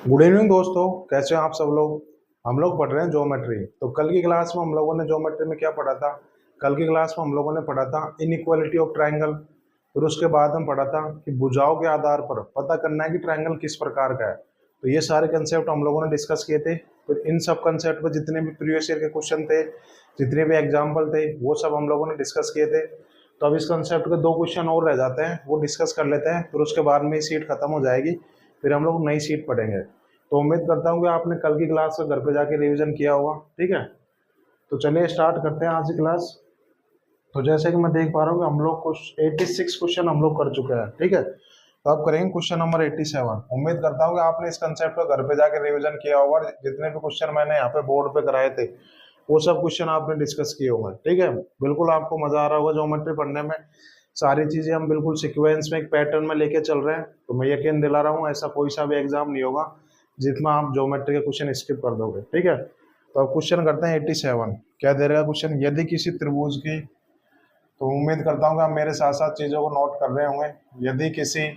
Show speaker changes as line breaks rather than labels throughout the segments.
Good evening दोस्तों, कैसे हैं आप सब लोग। हम लोग पढ़ रहे हैं ज्योमेट्री। तो कल की क्लास में हम लोगों ने ज्योमेट्री में क्या पढ़ा था। कल की क्लास में हम लोगों ने पढ़ा था इनइक्वालिटी ऑफ ट्रायंगल। फिर उसके बाद हम पढ़ा था कि भुजाओं के आधार पर पता करना है कि ट्रायंगल किस प्रकार का है। तो ये सारे कंसेप्ट हम लोगों ने डिस्कस किए थे। फिर इन सब कंसेप्ट पर जितने भी प्रीवियस ईयर के क्वेश्चन थे, जितने भी एग्जाम्पल थे, वो सब हम लोगों ने डिस्कस किए थे। तो अब इस कंसेप्ट के दो क्वेश्चन और रह जाते हैं, वो डिस्कस कर लेते हैं। फिर उसके बाद में सीट खत्म हो जाएगी। फिर हम लोग नई सीट पढ़ेंगे। तो उम्मीद करता हूँ कि आपने कल की क्लास का घर पे जाके रिवीजन किया होगा। ठीक है, तो चलिए स्टार्ट करते हैं आज की क्लास। तो जैसे कि मैं देख पा रहा हूँ कि हम लोग कुछ 86 क्वेश्चन हम लोग कर चुके हैं। ठीक है, तो अब करेंगे क्वेश्चन नंबर 87। उम्मीद करता हूँ कि आपने इस कंसेप्ट को घर पे जाके रिवीजन किया होगा। जितने भी क्वेश्चन मैंने यहाँ पे बोर्ड पे कराए थे, वो सब क्वेश्चन आपने डिस्कस किए होंगे। ठीक है, बिल्कुल आपको मजा आ रहा होगा ज्योमेट्री पढ़ने में। सारी चीजें हम बिल्कुल सीक्वेंस में, एक पैटर्न में लेके चल रहे हैं। तो मैं यकीन दिला रहा हूँ, ऐसा कोई सा भी एग्जाम नहीं होगा जिसमें आप ज्योमेट्री के क्वेश्चन स्किप कर दोगे। ठीक है, तो अब क्वेश्चन करते हैं 87। क्या दे रहेगा क्वेश्चन, यदि किसी त्रिभुज की, तो उम्मीद करता हूँ कि आप मेरे साथ साथ चीजों को नोट कर रहे होंगे। यदि किसी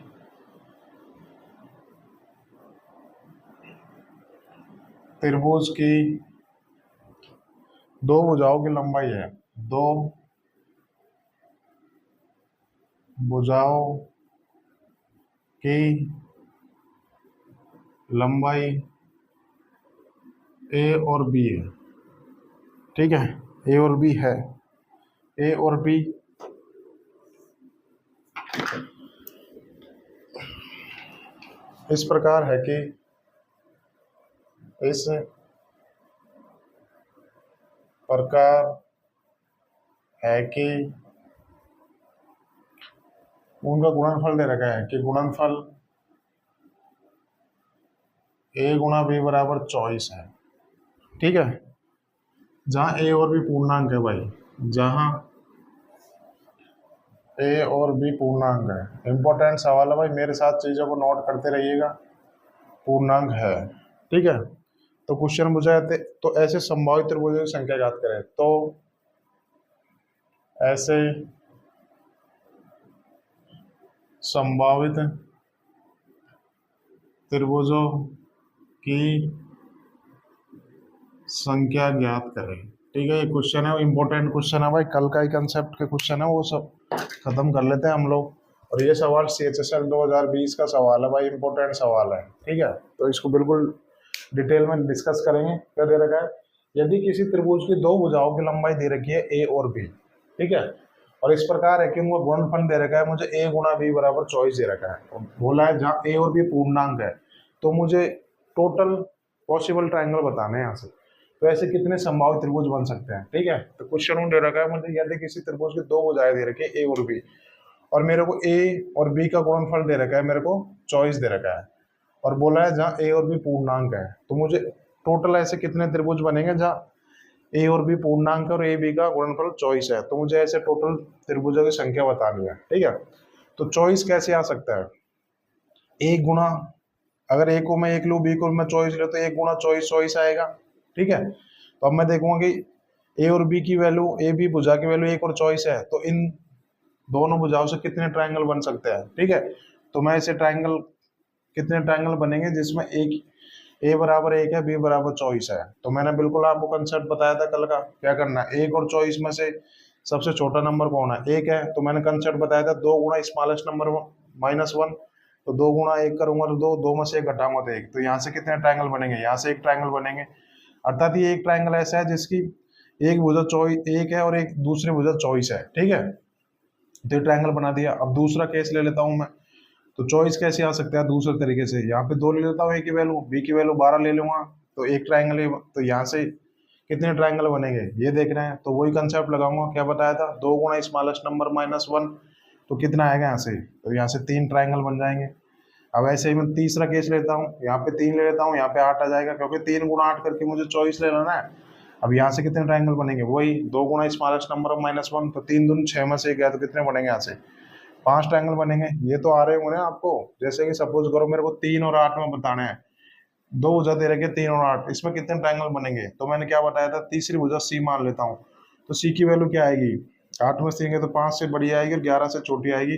त्रिभुज की दो भुजाओं की लंबाई है, दो भुजाओं की लंबाई ए और बी है। ठीक है, ए और बी है। ए और बी इस प्रकार है कि इस प्रकार है कि उनका गुणनफल दे रखा है कि गुणनफल ए गुणा बी बराबर 24 है। ठीक है, जहां ए और बी पूर्णांक है भाई, जहां ए और बी पूर्णांक है। इंपॉर्टेंट सवाल है भाई, मेरे साथ चीजों को नोट करते रहिएगा। पूर्णांक है। ठीक है, तो क्वेश्चन बुझाते तो ऐसे संभावित त्रिभुजों की संख्या ज्ञात करें। तो ऐसे संभावित त्रिभुजों की संख्या ज्ञात करें। ठीक है, ये क्वेश्चन है, इंपॉर्टेंट क्वेश्चन है भाई। कल का ही कंसेप्ट के क्वेश्चन है, वो सब खत्म कर लेते हैं हम लोग। और ये सवाल CHSL 2020 का सवाल है भाई, इंपॉर्टेंट सवाल है। ठीक है, तो इसको बिल्कुल डिटेल में डिस्कस करेंगे। क्या दे रखा है, यदि किसी त्रिभुज की दो भुजाओं की लंबाई दे रखी है ए और बी। ठीक है, और इस प्रकार है कि उनको गुणनफल दे रखा है, मुझे ए गुणा बी बराबर 24 दे रखा है। तो बोला है जहाँ ए और बी पूर्णांक है, तो मुझे टोटल पॉसिबल ट्राइंगल बताना है यहाँ से। तो ऐसे कितने संभावित त्रिभुज बन सकते हैं। ठीक है, तो क्वेश्चन दे रखा है मुझे, यदि किसी त्रिभुज की दो भुजाएं दे रखी है ए और बी, और मेरे को ए और बी का गुणनफल दे रखा है, मेरे को 24 दे रखा है, और बोला है जहाँ ए और बी पूर्णांक है, तो मुझे टोटल ऐसे कितने त्रिभुज बनेंगे जहाँ ए और बी पूर्णांक और ए बी का गुणनफल 24 है। तो मुझे ऐसे टोटल त्रिभुजों की संख्या बतानी है। ठीक है, तो 24 कैसे आ सकता है, एक गुणा, अगर ए को मैं एक लूँ, बी को मैं 24 लूँ, तो एक गुणा 24 24 आएगा। ठीक है, तो अब मैं देखूंगा कि ए और बी की वैल्यू, ए बी भुजा की वैल्यू 1 और 24 है, तो इन दोनों भुजाओं से कितने ट्रायंगल बन सकते हैं। ठीक है, तो मैं ऐसे ट्रायंगल, कितने ट्रायंगल बनेंगे जिसमें एक ए बराबर 1 है, बी बराबर 24 है। तो मैंने बिल्कुल आपको कंसेप्ट बताया था कल का। क्या करना है, 1 और 24 में से सबसे छोटा नंबर कौन है, 1 है। तो मैंने कंसेप्ट बताया था 2 गुणा स्मॉलेस्ट नंबर -1। तो 2 गुणा 1 करूंगा तो 2, 2 में से 1 घटाऊंगा तो 1। तो यहाँ से कितने ट्रायंगल बनेंगे, यहाँ से एक ट्रायंगल बनेंगे। अर्थात ये एक ट्रायंगल ऐसा है जिसकी एक भुजा 24 1 है और एक दूसरी भुजा 24 है। ठीक है, तो ये ट्रायंगल बना दिया। अब दूसरा केस ले लेता हूँ मैं। तो 24 कैसे आ सकता है दूसरे तरीके से, यहाँ पे 2 ले लेता हूँ, ए की वैल्यू, बी की वैल्यू 12 ले लूंगा, तो एक ट्रायंगल। तो यहाँ से कितने ट्रायंगल बनेंगे ये देख रहे हैं। तो वही कंसेप्ट लगाऊंगा, क्या बताया था, 2 गुणा स्मॉलेस्ट नंबर -1। तो कितना आएगा यहाँ से, तो यहाँ से 3 ट्रायंगल बन जाएंगे। अब ऐसे ही मैं तीसरा केस लेता हूँ, यहाँ पे 3 ले लेता हूँ, यहाँ पे 8 आ जाएगा, क्योंकि 3 गुणा 8 करके मुझे 24 ले लेना है। अब यहाँ से कितने ट्रायंगल बनेंगे, वही 2 गुणा स्मॉलेस्ट नंबर -1। तो 3 दूनी 6 में से गया, तो कितने बनेंगे यहाँ से 5 ट्रायंगल बनेंगे। ये तो आ रहे होंगे ना आपको। जैसे कि सपोज करो मेरे को 3 और 8 में बताना है, दो भुजा दे रखे 3 और 8, इसमें कितने ट्रायंगल बनेंगे। तो मैंने क्या बताया था, तीसरी भुजा सी मान लेता हूँ। तो सी की वैल्यू क्या आएगी, 8 में से तो 5 से बड़ी आएगी और 11 से छोटी आएगी।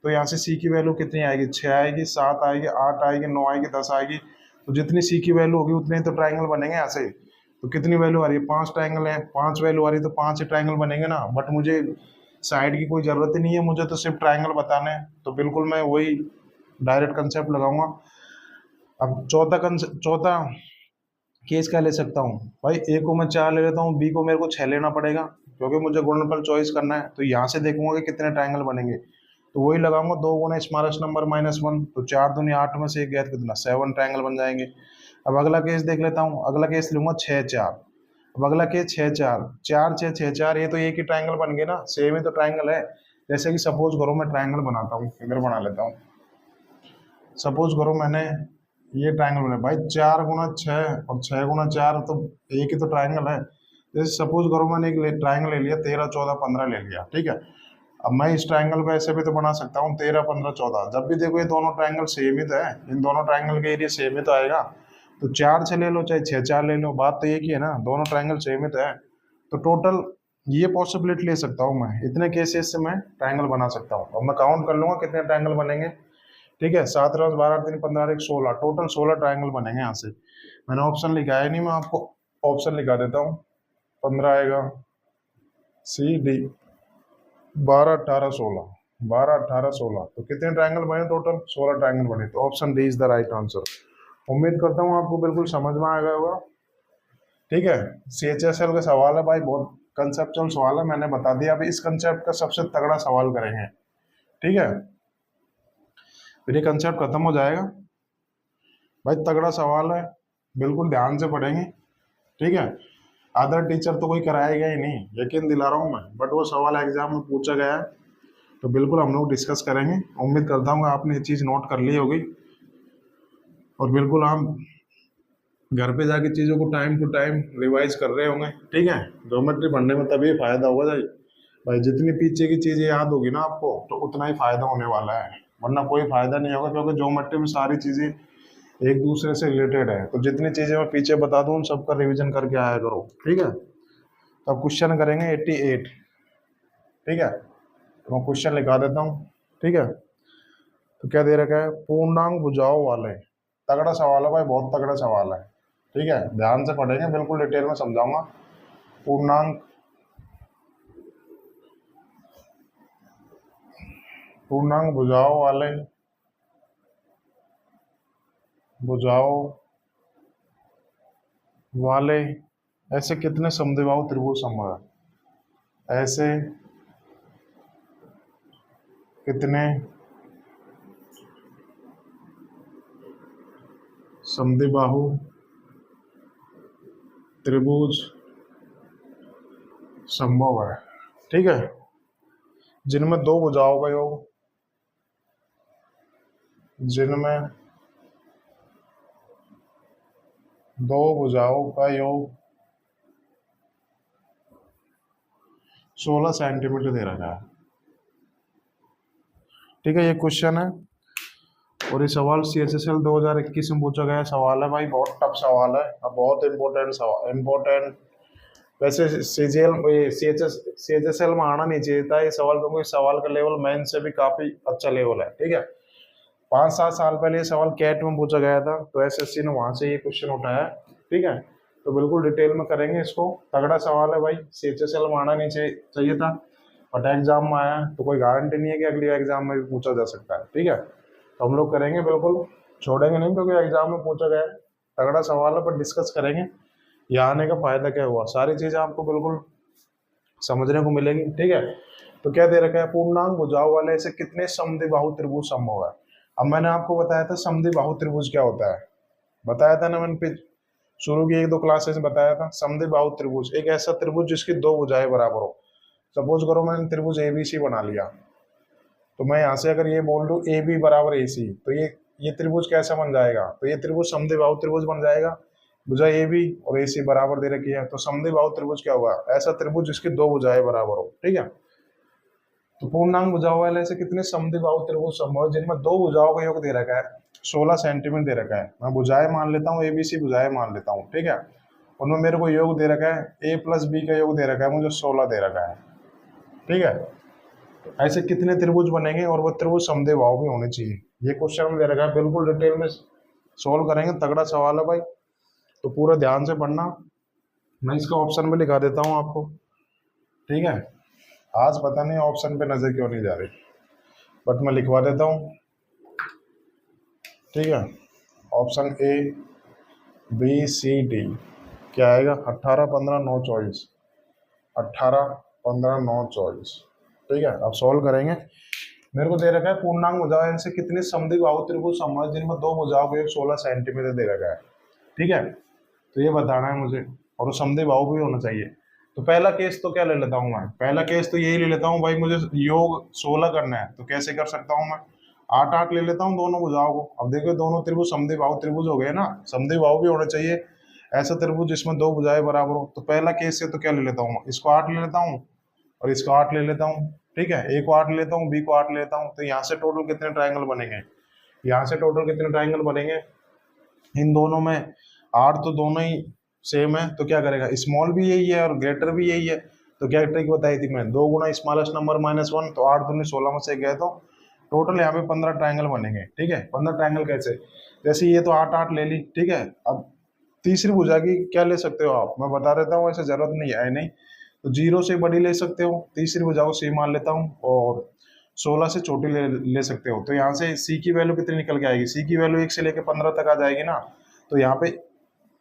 तो यहाँ से सी की वैल्यू कितनी आएगी, 6 आएगी, 7 आएगी, 8 आएगी, 9 आएगी, 10 आएगी। तो जितनी सी की वैल्यू होगी उतने ही तो ट्राइंगल बनेंगे यहाँ से। तो कितनी वैल्यू आ रही है, 5 ट्राइंगल है, 5 वैल्यू आ रही है तो 5 ही ट्राइंगल बनेंगे ना। बट मुझे साइड की कोई जरूरत ही नहीं है, मुझे तो सिर्फ ट्राइंगल बताने हैं, तो बिल्कुल मैं वही डायरेक्ट कंसेप्ट लगाऊंगा। अब चौथा केस क्या ले सकता हूँ भाई, ए को मैं 4 ले लेता हूँ, बी को मेरे को 6 लेना पड़ेगा क्योंकि मुझे गुणनफल चॉइस करना है। तो यहाँ से देखूंगा कि कितने ट्राइंगल बनेंगे, तो वही लगाऊंगा 2 गुना स्मॉलेस्ट नंबर -1, तो 4 दूनी 8 में से 1 गया तो कितना 7 ट्राइंगल बन जाएंगे। अब अगला केस देख लेता हूँ, अगला केस लूंगा 6-4। अब अगला केस 6-4, 4-6-6-4, ये तो एक ही ट्राइंगल बन गए ना, सेम ही तो ट्राइंगल है। जैसे कि सपोज करो मैं ट्राइंगल बनाता हूँ, इधर बना लेता हूँ। सपोज करो मैंने ये ट्राइंगल बना भाई, 4 गुना 6 और 6 गुना 4, तो एक ही तो ट्राइंगल है। जैसे सपोज करो मैंने एक ट्राइंगल ले लिया, 13-14-15 ले लिया, ठीक है। अब मैं इस ट्राइंगल को ऐसे भी तो बना सकता हूँ 13-15-14, जब भी देखो ये दोनों ट्राइंगल सेम ही तो है, इन दोनों ट्राइंगल के एरिया सेम ही तो आएगा। तो 4-6 ले लो चाहे 6-4 ले लो, बात तो एक ही है ना, दोनों ट्राइंगल सेम ही तो है। तो टोटल ये पॉसिबिलिटी ले सकता हूँ मैं, इतने केसेस से मैं ट्राइंगल बना सकता हूँ। अब मैं काउंट कर लूंगा कितने ट्राइंगल बनेंगे, ठीक है। 7 रोज 12-3-15 16, टोटल 16 ट्राइंगल बनेंगे यहाँ से। मैंने ऑप्शन लिखा है नहीं, मैं आपको ऑप्शन लिखा देता हूँ। 15 आएगा सी डी, 12-18-16, 12-18-16, तो कितने ट्राइंगल बने टोटल, 16 ट्राइंगल बने। तो option D is the right answer. उम्मीद करता हूँ आपको बिल्कुल समझ में आ गया होगा, ठीक है। CHSL का सवाल है भाई, बहुत कंसेप्चुअल सवाल है, मैंने बता दिया। अभी इस कंसेप्ट का सबसे तगड़ा सवाल करेंगे, ठीक है। फिर ये कंसेप्ट खत्म हो जाएगा भाई, तगड़ा सवाल है, बिल्कुल ध्यान से पढ़ेंगे, ठीक है। अदर टीचर तो कोई कराएगा ही नहीं, यकीन दिला रहा हूँ मैं, बट वो सवाल एग्जाम में पूछा गया है, तो बिल्कुल हम लोग डिस्कस करेंगे। उम्मीद करता हूँ आपने ये चीज़ नोट कर ली होगी, और बिल्कुल हम घर पे जाके चीज़ों को टाइम टू टाइम रिवाइज कर रहे होंगे, ठीक है। ज्योमेट्री पढ़ने में तभी फायदा होगा भाई, जितनी पीछे की चीज़ें याद होगी ना आपको, तो उतना ही फायदा होने वाला है, वरना कोई फायदा नहीं होगा, क्योंकि ज्योमेट्री में सारी चीज़ें एक दूसरे से रिलेटेड है। तो जितनी चीज़ें मैं पीछे बता दूँ उन सबका रिवीजन करके आया करो, ठीक है। तो अब क्वेश्चन करेंगे 88, ठीक है। तो मैं क्वेश्चन लिखा देता हूँ, ठीक है। तो क्या दे रखा है, पूर्णांक भुजाओं वाले, तगड़ा सवाल है भाई, बहुत तगड़ा सवाल है, ठीक है। ध्यान से पढ़ेंगे, बिल्कुल डिटेल में समझाऊंगा। पूर्णांक भुजाओं वाले, ऐसे कितने समद्विबाहु त्रिभुज संभव है, ऐसे कितने समद्विबाहु त्रिभुज संभव है, ठीक है, जिनमें दो भुजाओं का योग, जिनमें दो भुजाओं का योग 16 सेंटीमीटर दे रखा है, ठीक है। ये क्वेश्चन है, और ये सवाल CHSL 2021 में पूछा गया सवाल है भाई, बहुत टफ सवाल है, अब बहुत इंपॉर्टेंट सवाल, इम्पोर्टेंट। वैसे CHSL में आना नहीं चाहिए था ये सवाल, क्योंकि इस सवाल का लेवल मेन से भी काफी अच्छा लेवल है, ठीक है। 5-7 साल पहले ये सवाल कैट में पूछा गया था, तो SSC ने वहां से ये क्वेश्चन उठाया, ठीक है। तो बिल्कुल डिटेल में करेंगे इसको, तगड़ा सवाल है भाई, CHSL में आना नहीं चाहिए था, बट एग्जाम में आया, तो कोई गारंटी नहीं है कि अगली एग्जाम में भी पूछा जा सकता है, ठीक है। तो हम लोग करेंगे, बिल्कुल छोड़ेंगे नहीं, क्योंकि एग्जाम में पूछा गया है, तगड़ा सवाल है, पर डिस्कस करेंगे। यहाँ आने का फायदा क्या हुआ, सारी चीजें आपको बिल्कुल समझने को मिलेगी, ठीक है। तो क्या दे रखा है, पूर्णांक भुजाओं वाले ऐसे कितने समद्विबाहु त्रिभुज संभव है। अब मैंने आपको बताया था समद्विबाहु त्रिभुज क्या होता है, बताया था ना मैंने, शुरू की 1-2 क्लासेस में बताया था। समद्विबाहु त्रिभुज एक ऐसा त्रिभुज जिसकी दो भुजाएं बराबर हो। सपोज करो मैंने त्रिभुज ABC बना लिया, तो मैं यहाँ से अगर ये बोल दूं AB बराबर AC, तो ये त्रिभुज कैसा बन जाएगा, तो ये त्रिभुज समद्विबाहु त्रिभुज बन जाएगा। भुजा AB और AC बराबर दे रखी है, तो समद्विबाहु त्रिभुज क्या होगा, ऐसा त्रिभुज जिसकी दो भुजाएं बराबर हो, ठीक है। तो पूर्णांक भुजाओं वाले ऐसे कितने समद्विबाहु त्रिभुज संभव, जिनमें दो भुजाओं का योग दे रखा है 16 सेंटीमीटर दे रखा है। मैं भुजाएं मान लेता हूँ, ABC भुजाएं मान लेता हूँ, ठीक है। उनमें मेरे को योग दे रखा है A + B का योग दे रखा है, मुझे 16 दे रखा है, ठीक है। ऐसे कितने त्रिभुज बनेंगे, और वो त्रिभुज समद्विबाहु भी होने चाहिए, ये क्वेश्चन में दे रखा है, बिल्कुल डिटेल में सॉल्व करेंगे, तगड़ा सवाल है भाई, तो पूरा ध्यान से पढ़ना। मैं इसका ऑप्शन भी लिखा देता हूँ आपको, ठीक है। आज पता नहीं ऑप्शन पे नजर क्यों नहीं जा रही, बट मैं लिखवा देता हूँ, ठीक है। Option A B C D क्या आएगा? 18 15 9 24, 18 15 9 24, ठीक है। अब सॉल्व करेंगे। मेरे को दे रखा है पूर्णांक भुजाएं से कितने समद्विबाहु त्रिभुज समूह है जिनमें दो भुजाओं को एक 16 सेंटीमीटर दे रखा है, ठीक है। तो ये बताना है मुझे, और वो समद्विबाहु भी होना चाहिए। तो पहला केस तो क्या ले लेता हूँ मैं? पहला केस तो यही ले लेता हूँ भाई, मुझे योग 16 करना है, तो कैसे कर सकता हूँ मैं? 8 8 ले लेता हूँ दोनों भुजाओं को। अब देखो दोनों त्रिभुज समद्विबाहु त्रिभुज हो गए ना, समद्विबाहु भी होना चाहिए ऐसा त्रिभुज जिसमें दो भुजाएं बराबर हो। तो पहला केस से तो क्या ले लेता हूँ, इसको 8 ले लेता हूँ और इसको 8 ले लेता हूँ, ठीक है। ए को 8 लेता हूँ, बी को 8 लेता हूँ, तो यहाँ से टोटल कितने ट्राइंगल बनेंगे? यहाँ से टोटल कितने ट्राइंगल बनेंगे? इन दोनों में 8 तो दोनों ही सेम है, तो क्या करेगा, स्मॉल भी यही है और ग्रेटर भी यही है। तो क्या ट्रिक बताई थी मैं, 2 गुना स्मॉलेस्ट नंबर -1, तो 8 दूनी 16 में से गए, तो टोटल यहाँ पे 15 ट्राइंगल बनेंगे, ठीक है। 15 ट्राइंगल कैसे? जैसे ये तो 8 8 ले ली, ठीक है। अब तीसरी भुजा की क्या ले सकते हो आप, मैं बता देता हूँ, ऐसे जरूरत नहीं है नहीं, तो 0 से बड़ी ले सकते हो, तीसरी भुजा को सी मान लेता हूँ, और 16 से छोटी ले सकते हो। तो यहाँ से सी की वैल्यू कितनी निकल के आएगी? सी की वैल्यू 1 से लेकर 15 तक आ जाएगी ना। तो यहाँ पे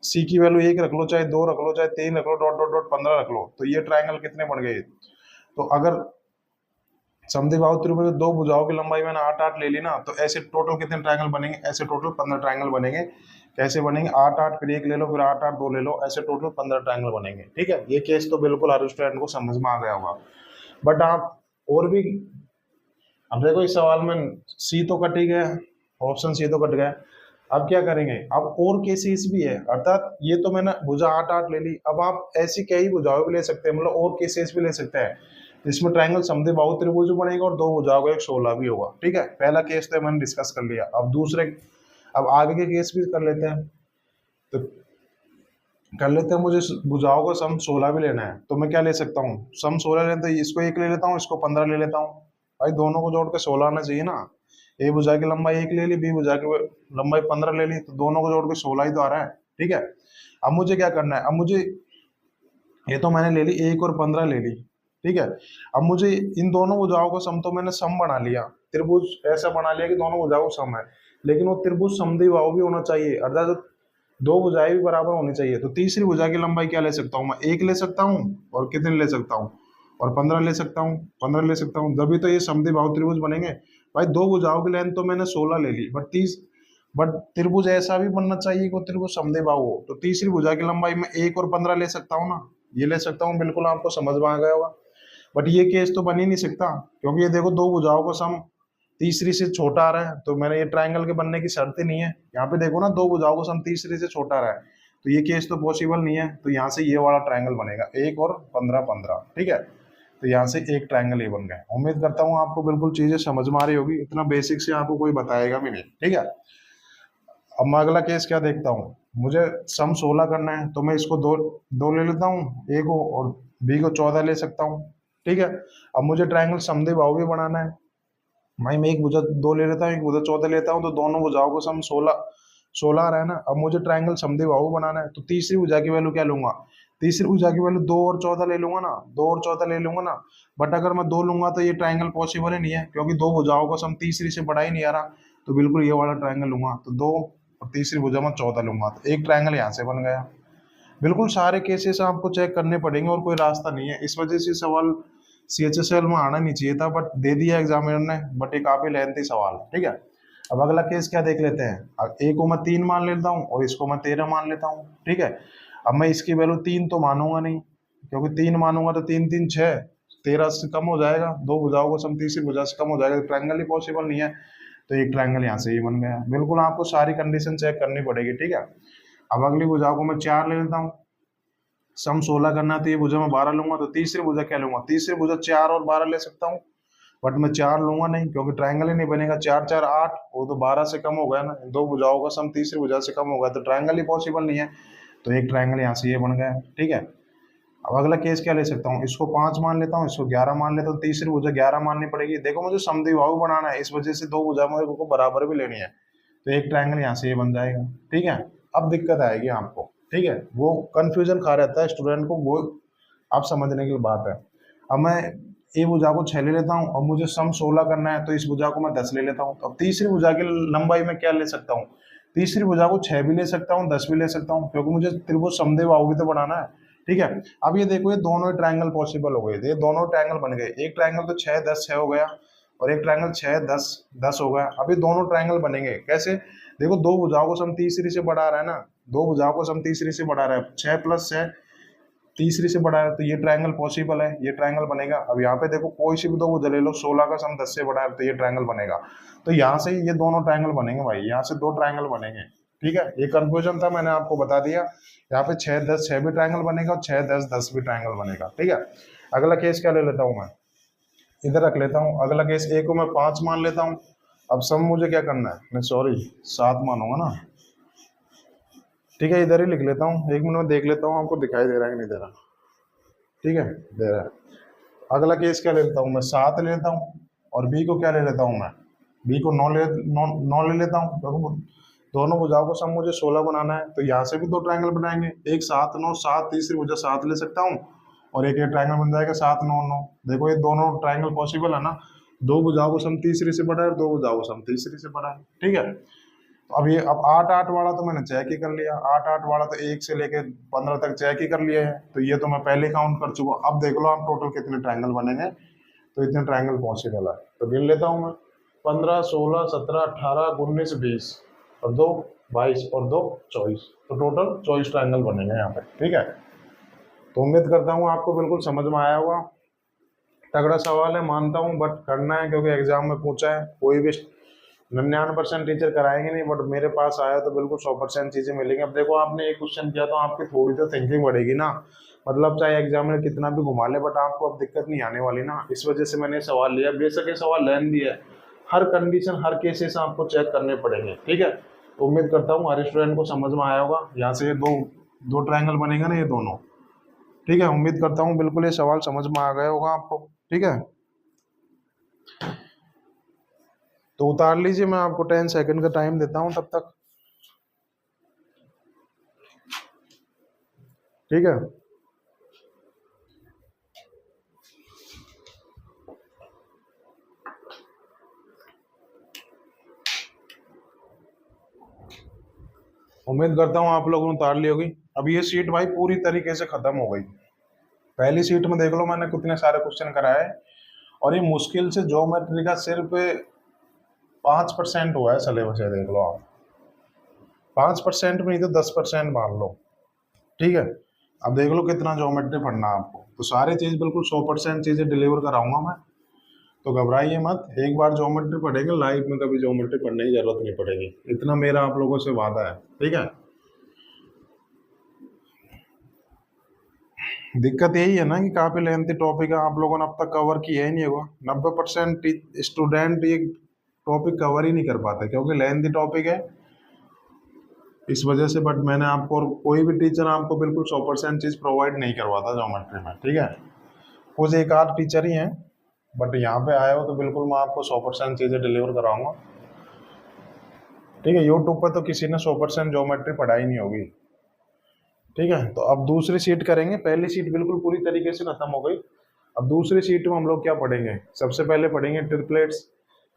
सी की वैल्यू 1 रख लो, चाहे 2 रख लो, चाहे 3 रख लो, डॉट डॉट डॉट 15 रख लो। तो ये ट्राइंगल कितने बन गए? तो अगर समद्विबाहु त्रिभुज में दो भुजाओं की लंबाई मैंने 8 8 ले ली ना, तो ऐसे टोटल कितने ट्राइंगल बनेंगे? ऐसे टोटल 15 ट्राइंगल बनेंगे। कैसे बनेंगे? 8 8 फिर 1 ले लो, फिर 8 8 2 ले लो, ऐसे टोटल 15 ट्राइंगल बनेंगे, ठीक है। ये केस तो बिल्कुल हर स्टूडेंट को समझ में आ गया होगा। बट आप और भी, अब देखो इस सवाल में सी तो कट ही गया, ऑप्शन सी तो कट गया। अब क्या करेंगे? अब और केसेस भी है, अर्थात ये तो मैंने भुजा 8 8 ले ली, अब आप ऐसी कई भुजाओं भी ले सकते हैं, मतलब और केसेस भी ले सकते हैं जिसमें ट्राइंगल समद्विबाहु त्रिभुज बनेगा और दो भुजाओं का एक 16 भी होगा, ठीक है। पहला केस तो मैंने डिस्कस कर लिया। अब दूसरे, अब आगे के केस भी कर लेते हैं, तो कर लेते हैं। मुझे भुजाओं का सम 16 भी लेना है, तो मैं क्या ले सकता हूँ? सम 16 लेते हैं, इसको 1 ले लेता हूँ, इसको 15 ले लेता हूँ। भाई दोनों को जोड़ के 16 आना चाहिए ना। ए भुजा की लंबाई 1 ले ली, बी भुजा की लंबाई 15 ले ली, तो दोनों को जोड़ के 16 ही तो आ रहा है, ठीक है। अब मुझे क्या करना है? अब मुझे, ये तो मैंने ले ली 1 और 15 ले ली, ठीक है। अब मुझे इन दोनों भुजाओं का सम तो मैंने सम बना लिया, त्रिभुज ऐसा बना लिया कि दोनों भुजाओं का सम है, लेकिन वो त्रिभुज समद्विबाहु भी होना चाहिए, अर्थात दो भुजाएं भी बराबर होनी चाहिए। तो तीसरी भुजा की लंबाई क्या ले सकता हूँ मैं? 1 ले सकता हूँ, और कितने ले सकता हूँ? और 15 ले सकता हूँ, 15 ले सकता हूँ, तभी तो ये समद्विबाहु त्रिभुज बनेंगे। भाई दो भुजाओं की लेंथ तो मैंने 16 ले ली, बट त्रिभुज ऐसा भी बनना चाहिए कि त्रिभुज समद्विबाहु हो। तो तीसरी भुजा की लंबाई में 1 और 15 ले सकता हूँ ना, ये ले सकता हूँ, बिल्कुल आपको समझ में आ गया होगा। बट ये केस तो बन ही नहीं सकता, क्योंकि ये देखो दो भुजाओं का सम तीसरी से छोटा आ रहा है, तो मैंने ये ट्राइंगल के बनने की शर्त ही नहीं है। यहाँ पे देखो ना, दो भुजाओं का सम तीसरी से छोटा आ रहा है, तो ये केस तो पॉसिबल नहीं है। तो यहाँ से ये वाला ट्राइंगल बनेगा 1 और 15 15, ठीक है। तो यहाँ से एक ट्राइंगल ये बन गया। उम्मीद करता हूँ आपको बिल्कुल चीजें समझ में आ रही होगी, इतना बेसिक से आपको कोई बताएगा भी नहीं, ठीक है। अब मैं अगला केस क्या देखता हूँ, मुझे सम 16 करना है, तो मैं इसको दो दो ले लेता हूँ, ए को, और बी को 14 ले सकता हूँ, ठीक है। अब मुझे ट्राइंगल समद्विबाहु भी बनाना है, भाई मैं एक भुजा 2 ले लेता हूँ, एक भुजा 14 लेता हूँ, तो दोनों भुजाओं को सम 16 16 आ रहा है ना। अब मुझे ट्राइंगल समद्विबाहु बनाना है, तो तीसरी भुजा की वैल्यू क्या लूंगा? तीसरी भुजा की वैल्यू 2 और 14 ले लूंगा ना, 2 और 14 ले लूंगा ना। बट अगर मैं 2 लूंगा तो ये ट्राइंगल पॉसिबल ही नहीं है, क्योंकि दो भुजाओं का सम तीसरी से बड़ा ही नहीं आ रहा। तो बिल्कुल ये वाला ट्राइंगल लूंगा, तो 2 और तीसरी भुजा में 14 लूंगा, तो एक ट्राइंगल यहाँ से बन गया। बिल्कुल सारे केसेस आपको चेक करने पड़ेंगे और कोई रास्ता नहीं है। इस वजह से सवाल CHSL में आना नहीं चाहिए था, बट दे दिया एग्जामिनर ने, बट एक काफी लेंथी सवाल, ठीक है। अब अगला केस क्या देख लेते हैं। अब ए को मैं 3 मान लेता हूँ और इसको मैं 13 मान लेता हूँ, ठीक है। अब मैं इसकी वैल्यू 3 तो मानूंगा नहीं, क्योंकि 3 मानूंगा तो 3 3 6, 13 से कम हो जाएगा, दो भुजाओं को सम तीसरी भुजा से कम हो जाएगा, ट्राइंगल ही पॉसिबल नहीं है। तो एक ट्राइंगल यहाँ से ही बन गया। बिल्कुल आपको सारी कंडीशन चेक करनी पड़ेगी, ठीक है। अब अगली भुजाओं को मैं 4 ले लेता हूँ, सम 16 करना है, तो ये भुजा मैं 12 लूंगा, तो तीसरी भुजा क्या लूंगा? तीसरी भुजा 4 और 12 ले सकता हूँ, बट मैं 4 लूंगा नहीं, क्योंकि ट्राइंगल ही नहीं बनेगा। 4 4 8, वो तो 12 से कम हो गया ना, दो भुजाओं का सम तीसरी भुजा से कम होगा, तो ट्राइंगल ही पॉसिबल नहीं है। तो एक ट्राइंगल यहाँ से ये बन गया, ठीक है। अब अगला केस क्या ले सकता हूँ, इसको 5 मान लेता हूँ, इसको 11 मान लेता हूँ, तीसरी भुजा 11 माननी पड़ेगी। देखो मुझे समद्विबाहु बनाना है, इस वजह से दो भुजा मेरे को बराबर भी लेनी है, तो एक ट्रायंगल यहाँ से ये बन जाएगा। ठीक है, अब दिक्कत आएगी आपको। ठीक है, वो कंफ्यूजन खा रहता है स्टूडेंट को, वो आप समझने की बात है। अब मैं ए भुजा को 6 ले लेता हूँ, अब मुझे सम 16 करना है, तो इस भुजा को मैं 10 ले लेता हूँ। अब तीसरी भुजा की लंबाई में क्या ले सकता हूँ, तीसरी भुजा को 6 भी ले सकता हूँ, 10 भी ले सकता हूँ, क्योंकि मुझे त्रिभुज समदेव बाहु भी तो बनाना है। ठीक है, अब ये देखो, ये दोनों ट्रायंगल पॉसिबल हो गए, ये दोनों ट्रायंगल बन गए। एक ट्रायंगल तो 6 10 6 हो गया, और एक ट्रायंगल 6 10 10 हो गया। अब ये दोनों ट्रायंगल बनेंगे कैसे, देखो दो भुजाओं को सम तीसरी से बढ़ा रहा है ना, दो भुजाओं को सम तीसरी से बढ़ा रहा है, 6 + 6 तीसरी से बढ़ा रहा है, तो ये ट्रायंगल पॉसिबल है, ये ट्रायंगल बनेगा। अब यहाँ पे देखो कोई सी भी दो भुजा ले लो, 16 का सम 10 से बढ़ा है, तो ये ट्रायंगल बनेगा। तो यहाँ से ये दोनों ट्रायंगल बनेंगे भाई, यहाँ से दो ट्रायंगल बनेंगे। ठीक है, ये कंफ्यूजन था, मैंने आपको बता दिया। यहाँ पे 6 10 6 भी ट्रायंगल बनेगा, और 6 10 10 भी ट्रायंगल बनेगा। ठीक है, अगला केस क्या ले लेता हूँ मैं, इधर रख लेता हूँ। अगला केस ए को मैं 5 मान लेता हूँ। अब सम मुझे क्या करना है, मैं सॉरी 7 मानूंगा ना। ठीक है, इधर ही लिख लेता हूँ, 1 मिनट में देख लेता हूँ आपको दिखाई दे रहा है कि नहीं दे रहा। ठीक है, दे रहा है। अगला केस क्या ले लेता हूँ मैं, 7 ले लेता हूँ, और बी को क्या ले लेता हूँ मैं, बी को 9 ले लेता हूँ। दोनों भुजाओं को सम मुझे 16 बनाना है, तो यहाँ से भी दो ट्रायंगल बनाएंगे, एक 7 9 7, तीसरी भुजा 7 ले सकता हूँ, और एक ट्रायंगल बन जाएगा 7 9 9। देखो ये दोनों ट्रायंगल पॉसिबल है ना, दो भुजाओं को सम तीसरी से बढ़ा है, दो भुजाओं को सम तीसरी से बढ़ा है। ठीक है, तो अब ये अब 8 8 वाला तो मैंने चेक ही कर लिया, 8 8 वाला तो 1 से लेके 15 तक चेक ही कर लिया है, तो ये तो मैं पहले काउंट कर चुका। अब देख लो आप टोटल कितने ट्रायंगल बनेंगे, तो इतने ट्रायंगल पॉसिबल है। तो गिन लेता हूँ मैं, 15 16 17 18 19 20 और 2 22 और 2 24, तो टोटल 24 ट्रायंगल बनेंगे यहाँ पे। ठीक है, तो उम्मीद करता हूँ आपको बिल्कुल समझ में आया होगा। तगड़ा सवाल है मानता हूँ, बट करना है क्योंकि एग्जाम में पूछा है। कोई भी 99% टीचर कराएंगे नहीं, बट मेरे पास आया तो बिल्कुल 100% चीजें मिलेंगी। अब देखो आपने एक क्वेश्चन किया तो आपकी थोड़ी तो थिंकिंग बढ़ेगी ना, मतलब चाहे एग्जामिनर कितना भी घुमा ले, बट आपको अब दिक्कत नहीं आने वाली ना। इस वजह से मैंने सवाल लिया, बेशक ये सवाल लेंदी है, हर कंडीशन हर केसेस आपको चेक करने पड़ेंगे। ठीक है, तो उम्मीद करता हूँ हर स्टूडेंट को समझ में आया होगा। यहाँ से ये दो ट्रायंगल बनेगा ना, ये दोनों। ठीक है, उम्मीद करता हूँ बिल्कुल ये सवाल समझ में आ गया होगा आपको। ठीक है, तो उतार लीजिए, मैं आपको 10 सेकंड का टाइम देता हूँ तब तक। ठीक है, उम्मीद करता हूँ आप लोगों ने उतार ली होगी। अब ये सीट भाई पूरी तरीके से खत्म हो गई। पहली सीट में देख लो मैंने कितने सारे क्वेश्चन कराए, और ये मुश्किल से ज्योमेट्री का सिर्फ 5% हुआ है सिलेबस है, देख लो आप। 5% में नहीं तो 10% मान लो। ठीक है, अब देख लो कितना ज्योमेट्री पढ़ना है आपको, तो सारी चीज बिल्कुल 100% चीजें डिलीवर कराऊंगा मैं, तो घबराइए मत। एक बार ज्योमेट्री पढ़ेंगे, लाइफ में कभी ज्योमेट्री पढ़ने की जरूरत नहीं पड़ेगी, इतना मेरा आप लोगों से वादा है। ठीक है, दिक्कत यही है ना कि काफी लेंथी टॉपिक है, आप लोगों ने अब तक कवर किया ही नहीं होगा। 90% स्टूडेंट ये टॉपिक कवर ही नहीं कर पाते क्योंकि लेंथी टॉपिक है, इस वजह से। बट मैंने आपको, और कोई भी टीचर आपको बिल्कुल 100% चीज प्रोवाइड नहीं करवाता ज्योमेट्री में। ठीक है, कुछ एक आध टीचर ही हैं, बट यहाँ पे आए हो तो बिल्कुल मैं आपको 100% चीजें डिलीवर कराऊंगा। ठीक है, यूट्यूब पर तो किसी ने 100% ज्योमेट्री पढ़ाई नहीं होगी। ठीक है, तो अब दूसरी सीट करेंगे, पहली सीट बिल्कुल पूरी तरीके से खत्म हो गई। अब दूसरी सीट में हम लोग क्या पढ़ेंगे, सबसे पहले पढ़ेंगे ट्रिपलेट्स,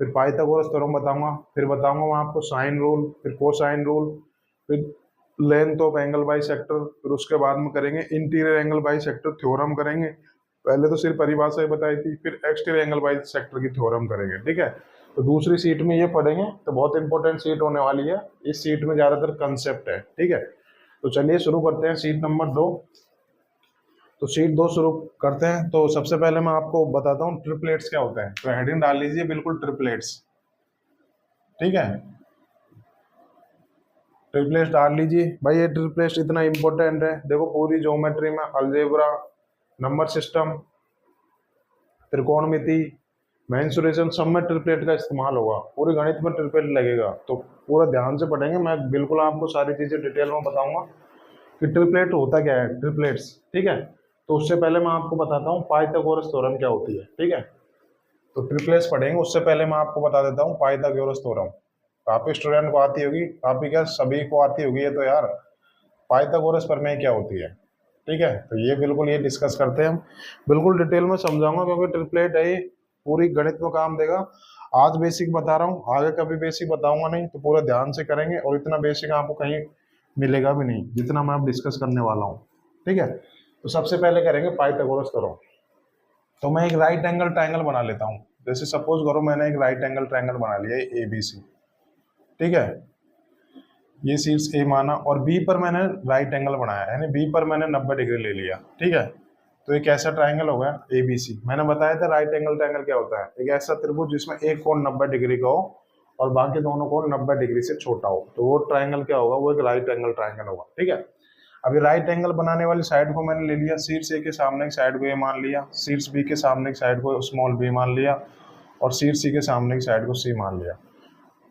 फिर पाइथागोरस थ्योरम बताऊंगा, फिर बताऊंगा मैं आपको साइन रूल, फिर कोसाइन रूल, फिर length of angle by sector, फिर उसके बाद में करेंगे interior angle by sector theorem करेंगे। पहले तो सिर्फ परिभाषा ही बताई थी, फिर एक्सटीरियर एंगल बाई सेक्टर की थ्योरम करेंगे। ठीक है, तो दूसरी सीट में ये पढ़ेंगे, तो बहुत इंपॉर्टेंट सीट होने वाली है। इस सीट में ज्यादातर कंसेप्ट है। ठीक है, तो चलिए शुरू करते हैं सीट नंबर 2। तो सीट 2 शुरू करते हैं। तो सबसे पहले मैं आपको बताता हूँ ट्रिपलेट्स क्या होता है, तो हेडिंग डाल लीजिए बिल्कुल ट्रिपलेट्स। ठीक है, ट्रिपलेट्स डाल लीजिए भाई। ये ट्रिपलेट्स इतना इंपॉर्टेंट है, देखो पूरी ज्योमेट्री में अलजेब्रा, नंबर सिस्टम, त्रिकोणमिति, मेंसुरेशन, सब में ट्रिपलेट का इस्तेमाल होगा, पूरे गणित में ट्रिपलेट लगेगा। तो पूरा ध्यान से पढ़ेंगे, मैं बिल्कुल आपको सारी चीजें डिटेल में बताऊंगा कि ट्रिपलेट होता क्या है, ट्रिपलेट्स। ठीक है, तो उससे पहले मैं आपको बताता हूँ पाइथागोरस थ्योरम क्या होती है। ठीक है, तो ट्रिपलेट्स पढ़ेंगे, उससे पहले मैं आपको बता देता हूँ पाइथागोरस थ्योरम। काफी स्टूडेंट को आती होगी, काफी क्या सभी को आती होगी ये तो यार। पाइथागोरस प्रमेय क्या होती है, ठीक है। तो ये बिल्कुल ये डिस्कस करते हैं हम, बिल्कुल डिटेल में समझाऊंगा क्योंकि ट्रिपलेट है ये, पूरी गणित में काम देगा। आज बेसिक बता रहा हूँ, आगे कभी बेसिक बताऊंगा नहीं, तो पूरा ध्यान से करेंगे और इतना बेसिक आपको कहीं मिलेगा भी नहीं जितना मैं अब डिस्कस करने वाला हूँ, ठीक है। तो सबसे पहले करेंगे पाइथागोरस थ्योरम। तो मैं एक राइट एंगल ट्रायंगल बना लेता हूँ। जैसे सपोज करो मैंने एक राइट एंगल ट्रायंगल बना लिया ए बी सी, ठीक है। ये शीर्ष ए माना और बी पर मैंने राइट एंगल बनाया, यानी बी पर मैंने 90 डिग्री ले लिया, ठीक है। तो एक ऐसा ट्रायंगल हो गया ए बी सी। मैंने बताया था राइट एंगल ट्रायंगल क्या होता है, एक ऐसा त्रिभुज जिसमें एक कोण 90 डिग्री का हो और बाकी दोनों कोण 90 डिग्री से छोटा हो, तो वो ट्रायंगल क्या होगा, वो एक राइट एंगल ट्रायंगल होगा, ठीक है। अभी राइट एंगल बनाने वाली साइड को मैंने ले लिया, शीर्ष ए के सामने की साइड को ए मान लिया, शीर्ष बी के सामने की साइड को स्मॉल बी मान लिया और शीर्ष सी के सामने की साइड को सी मान लिया।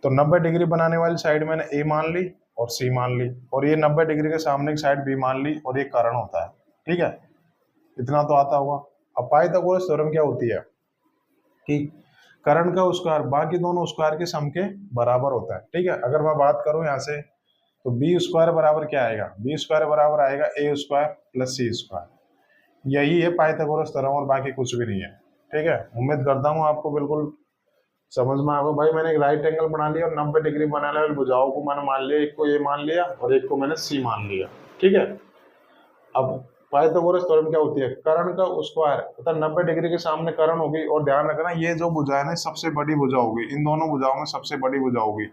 तो 90 डिग्री बनाने वाली साइड मैंने ए मान ली और सी मान ली, और ये 90 डिग्री के सामने की साइड बी मान ली, और ये कर्ण होता है, ठीक है। इतना तो आता होगा। अब पाइथागोरस थ्योरम क्या होती है कि कर्ण का स्क्वायर बाकी दोनों स्क्वायर के सम के बराबर होता है, ठीक है। अगर मैं बात करूं यहाँ से, तो बी स्क्वायर बराबर क्या आएगा, बी स्क्वायर बराबर आएगा ए स्क्वायर प्लस सी स्क्वायर। यही है पाइथागोरस थ्योरम और बाकी कुछ भी नहीं है, ठीक है। उम्मीद करता हूँ आपको बिल्कुल समझ में आएगा। भाई मैंने एक राइट एंगल बना लिया और 90 डिग्री बनाने वाली भुजाओं को मैंने मान लिया, एक को ए मान लिया और एक को मैंने सी मान लिया, ठीक है। अब पाइथागोरस थ्योरम क्या होती है, कर्ण का स्क्वायर तथा 90 डिग्री के सामने कर्ण होगी, और ध्यान रखना ये जो भुजा है ना सबसे बड़ी भुजा होगी, इन दोनों भुजाओं में सबसे बड़ी भुजा होगी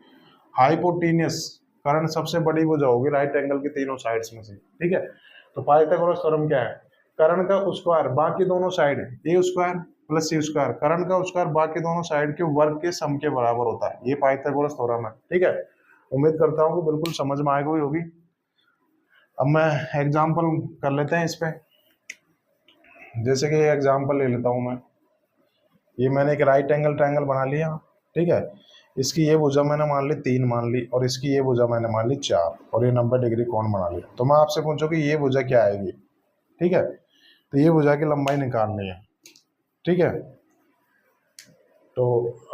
हाइपोटेन्यूस। कर्ण सबसे बड़ी भुजा होगी राइट एंगल की तीनों साइड्स में से, ठीक है। तो पाइथागोरस थ्योरम क्या है, कर्ण का स्क्वायर बाकी दोनों साइड ए स्क्वायर प्लस सी स्क्वायर, कर्ण का स्क्वायर बाकी दोनों साइड के वर्ग के सम के बराबर होता है, ये पाइथागोरस थ्योरम है, ठीक है। उम्मीद करता हूँ कि बिल्कुल समझ में आएगी होगी। अब मैं एग्जांपल कर लेते हैं इस पे, जैसे कि एग्जांपल ले लेता हूँ मैं। ये मैंने एक राइट एंगल ट्रायंगल बना लिया, ठीक है। इसकी ये भुजा मैंने मान ली 3 मान ली और इसकी ये भुजा मैंने मान ली 4 और ये 90 डिग्री कोण बना लिया। तो मैं आपसे पूछूं कि ये भुजा क्या आएगी, ठीक है। तो ये भुजा की लंबाई निकालनी है, ठीक है। तो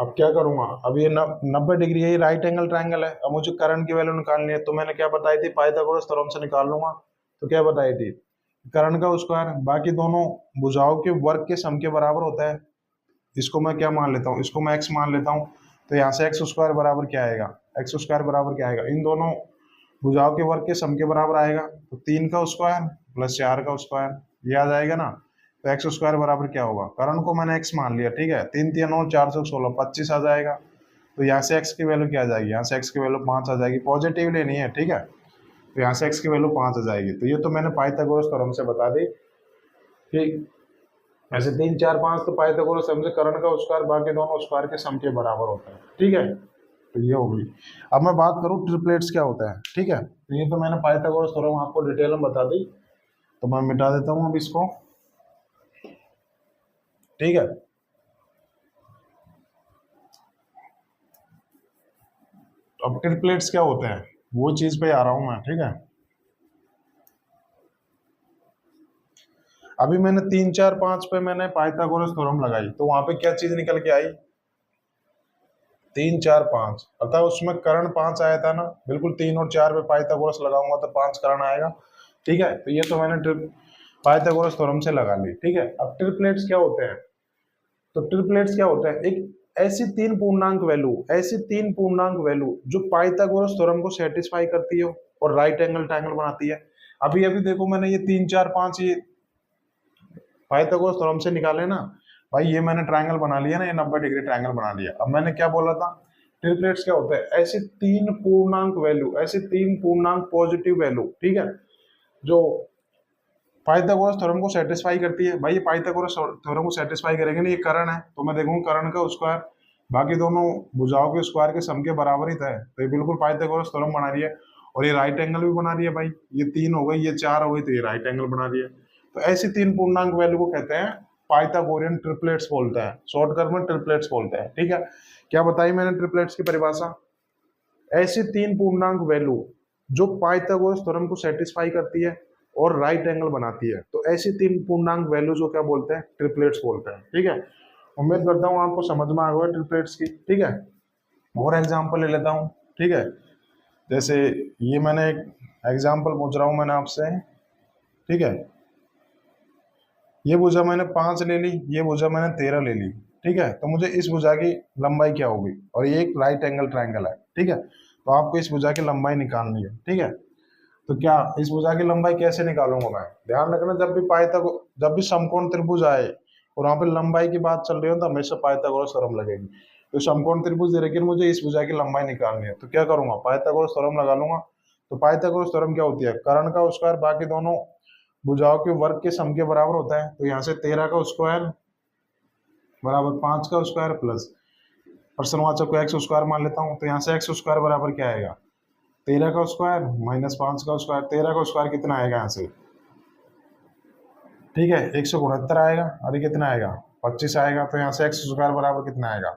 अब क्या करूंगा, अब ये 90 डिग्री है, ये राइट एंगल ट्रायंगल है। अब मुझे कर्ण की वैल्यू निकालनी है, तो मैंने क्या बताई थी, पाइथागोरस थ्योरम से निकाल लूंगा। तो क्या बताई थी, कर्ण का स्क्वायर बाकी दोनों भुजाओं के वर्ग के सम के बराबर होता है। इसको मैं क्या मान लेता हूँ, इसको मैं एक्स मान लेता हूँ। तो यहाँ से एक्स स्क्वायर बराबर क्या आएगा, एक्स स्क्वायर बराबर क्या आएगा, इन दोनों भुजाओं के वर्ग के सम के बराबर आएगा। तो 3 का स्क्वायर प्लस 4 का स्क्वायर, ये आ जाएगा ना। तो एक्स स्क्वायर बराबर क्या होगा, कर्ण को मैंने एक्स मान लिया, ठीक है। 3 3 9 4 से 16 25 आ जाएगा। तो यहाँ से एक्स की वैल्यू क्या आ जाएगी, यहाँ से एक्स की वैल्यू 5 आ जाएगी, पॉजिटिव लेनी है, ठीक है। तो यहाँ से एक्स की वैल्यू 5 आ जाएगी। तो ये तो मैंने पाइथागोरस थ्योरम से बता दी कि ऐसे 3 4 5 तो पाइथागोरस थ्योरम से कर्ण का स्क्वायर बाकी दोनों स्क्वायर के सम के बराबर होता है, ठीक है। तो ये हो गई। अब मैं बात करूँ ट्रिपलेट्स क्या होता है, ठीक है। तो ये तो मैंने पाइथागोरस थ्योरम आपको डिटेल में बता दी, तो मैं मिटा देता हूँ अब इसको, ठीक है। अब ट्रिपलेट्स क्या होते हैं वो चीज पे आ रहा हूं मैं, ठीक है। अभी मैंने 3 4 5 पे मैंने पाइथागोरस थ्योरम लगाई, तो वहां पे क्या चीज निकल के आई, 3 4 5, अर्थात उसमें कर्ण 5 आया था ना, बिल्कुल 3 और 4 पे पाइथागोरस लगाऊंगा तो 5 कर्ण आएगा, ठीक है। तो ये तो मैंने पाइथागोरस थ्योरम से लगा ली, ठीक है। अब ट्रिपलेट्स क्या होते हैं, तो ट्रिपलेट्स क्या होता है, एक ऐसी 3 पूर्णांक वैल्यू, ऐसी 3 पूर्णांक वैल्यू जो पाइथागोरस थ्योरम को सेटिस्फाई करती है और राइट एंगल ट्रायंगल बनाती है। अभी अभी देखो मैंने ये 3 4 5 ये पाइथागोरस थ्योरम से निकाले ना भाई, ये मैंने ट्रायंगल बना लिया ना, ये 90 डिग्री ट्रायंगल बना लिया। अब मैंने क्या बोला था, ट्रिपलेट्स क्या होता है, ऐसी 3 पूर्णांक वैल्यू, ऐसी 3 पूर्णांक पॉजिटिव वैल्यू, ठीक है, जो पाइथागोरस थ्योरम को सेटिस्फाई करती है। भाई ये पाइथागोरस थ्योरम को सेटिस्फाई करेंगे ना, ये कर्ण है तो मैं देखूंगा कर्ण का स्क्वायर बाकी दोनों भुजाओं के स्क्वायर के सम के बराबर ही था, तो ये बिल्कुल पाइथागोरस थ्योरम बना रही है। और ये राइट एंगल भी बना रही है भाई, ये 3 हो गई, ये 4 हो गई, तो ये राइट एंगल बना रही है। तो ऐसी 3 पूर्णांक वैल्यू को कहते हैं पाइथागोरियन ट्रिपलेट्स बोलते हैं, शॉर्टकट में ट्रिपलेट्स बोलते हैं, ठीक है। क्या बताई मैंने ट्रिपलेट्स की परिभाषा, ऐसी 3 पूर्णांक वैल्यू जो पाइथागोरस थ्योरम को सेटिस्फाई करती है और राइट एंगल बनाती है, तो ऐसी 3 पूर्णांक वैल्यू जो क्या बोलते हैं, ट्रिपलेट्स बोलते हैं, ठीक है। उम्मीद करता हूँ आपको समझ में आ गया ट्रिपलेट्स की, ठीक है। और एग्जाम्पल ले लेता हूँ, ठीक है। जैसे ये मैंने एक एग्जाम्पल पूछ रहा हूँ मैंने आपसे, ठीक है। ये भुजा मैंने 5 ले ली, ये भुजा मैंने 13 ले ली, ठीक है। तो मुझे इस भुजा की लंबाई क्या होगी, और ये एक राइट एंगल ट्रायंगल है, ठीक है। तो आपको इस भुजा की लंबाई निकालनी है, ठीक है। तो क्या इस भुजा की लंबाई कैसे निकालूंगा मैं, ध्यान रखना, जब भी समकोण त्रिभुज आए और वहां पे लंबाई की बात चल रही हो तो हमेशा पाइथागोरस थ्योरम लगेगी। तो समकोण त्रिभुज दे रखी है, मुझे इस भुजा की लंबाई निकालनी है, तो क्या करूंगा, पाइथागोरस थ्योरम लगा लूंगा। तो पाइथागोरस थ्योरम क्या होती है, कर्ण का स्क्वायर बाकी दोनों भुजाओं के वर्ग के सम के बराबर होता है। तो यहाँ से 13 का स्क्वायर बराबर 5 का स्क्वायर प्लस प्रश्नवाचक को एक्स स्क्वायर मान लेता हूँ। तो यहाँ से एक्स स्क्वायर बराबर क्या आएगा, 13 का स्क्वायर माइनस 5 का स्क्वायर। 13 का स्क्वायर कितना आएगा यहाँ से, ठीक है, 169 आएगा। और ये कितना आएगा, 25 आएगा। तो यहाँ से एक्स स्क्वायर बराबर कितना आएगा,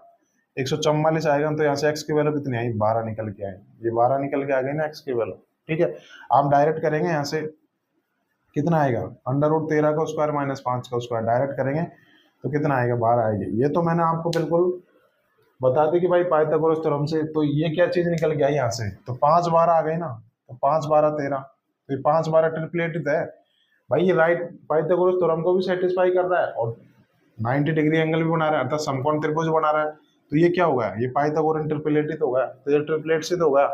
144 आएगा। तो यहाँ से एक्स की वैल्यू कितनी आई, 12 निकल के आई। ये 12 निकल के आ गई ना एक्स की वैल्यू, ठीक है। आप डायरेक्ट करेंगे, यहाँ से कितना आएगा, √13 का स्क्वायर माइनस 5 का स्क्वायर, डायरेक्ट करेंगे तो कितना आएगा, 12 आएगी। ये तो मैंने आपको बिल्कुल बता दी कि भाई पाइथागोरस थ्योरम से। तो ये क्या चीज निकल गया यहाँ से, तो 5 12 आ गई ना, तो 5 12 13। तो ये 5 12 ट्रिपलेट है भाई, ये राइट पाइथागोरस थ्योरम को भी सेटिस्फाई कर रहा है और 90 डिग्री एंगल भी बना रहा है, अर्थात समकोण त्रिभुज बना रहा है। तो ये क्या होगा, ये पाइथागोरन ट्रिपलेट हो गया। तो ये ट्रिपलेट सिद्ध हो गया।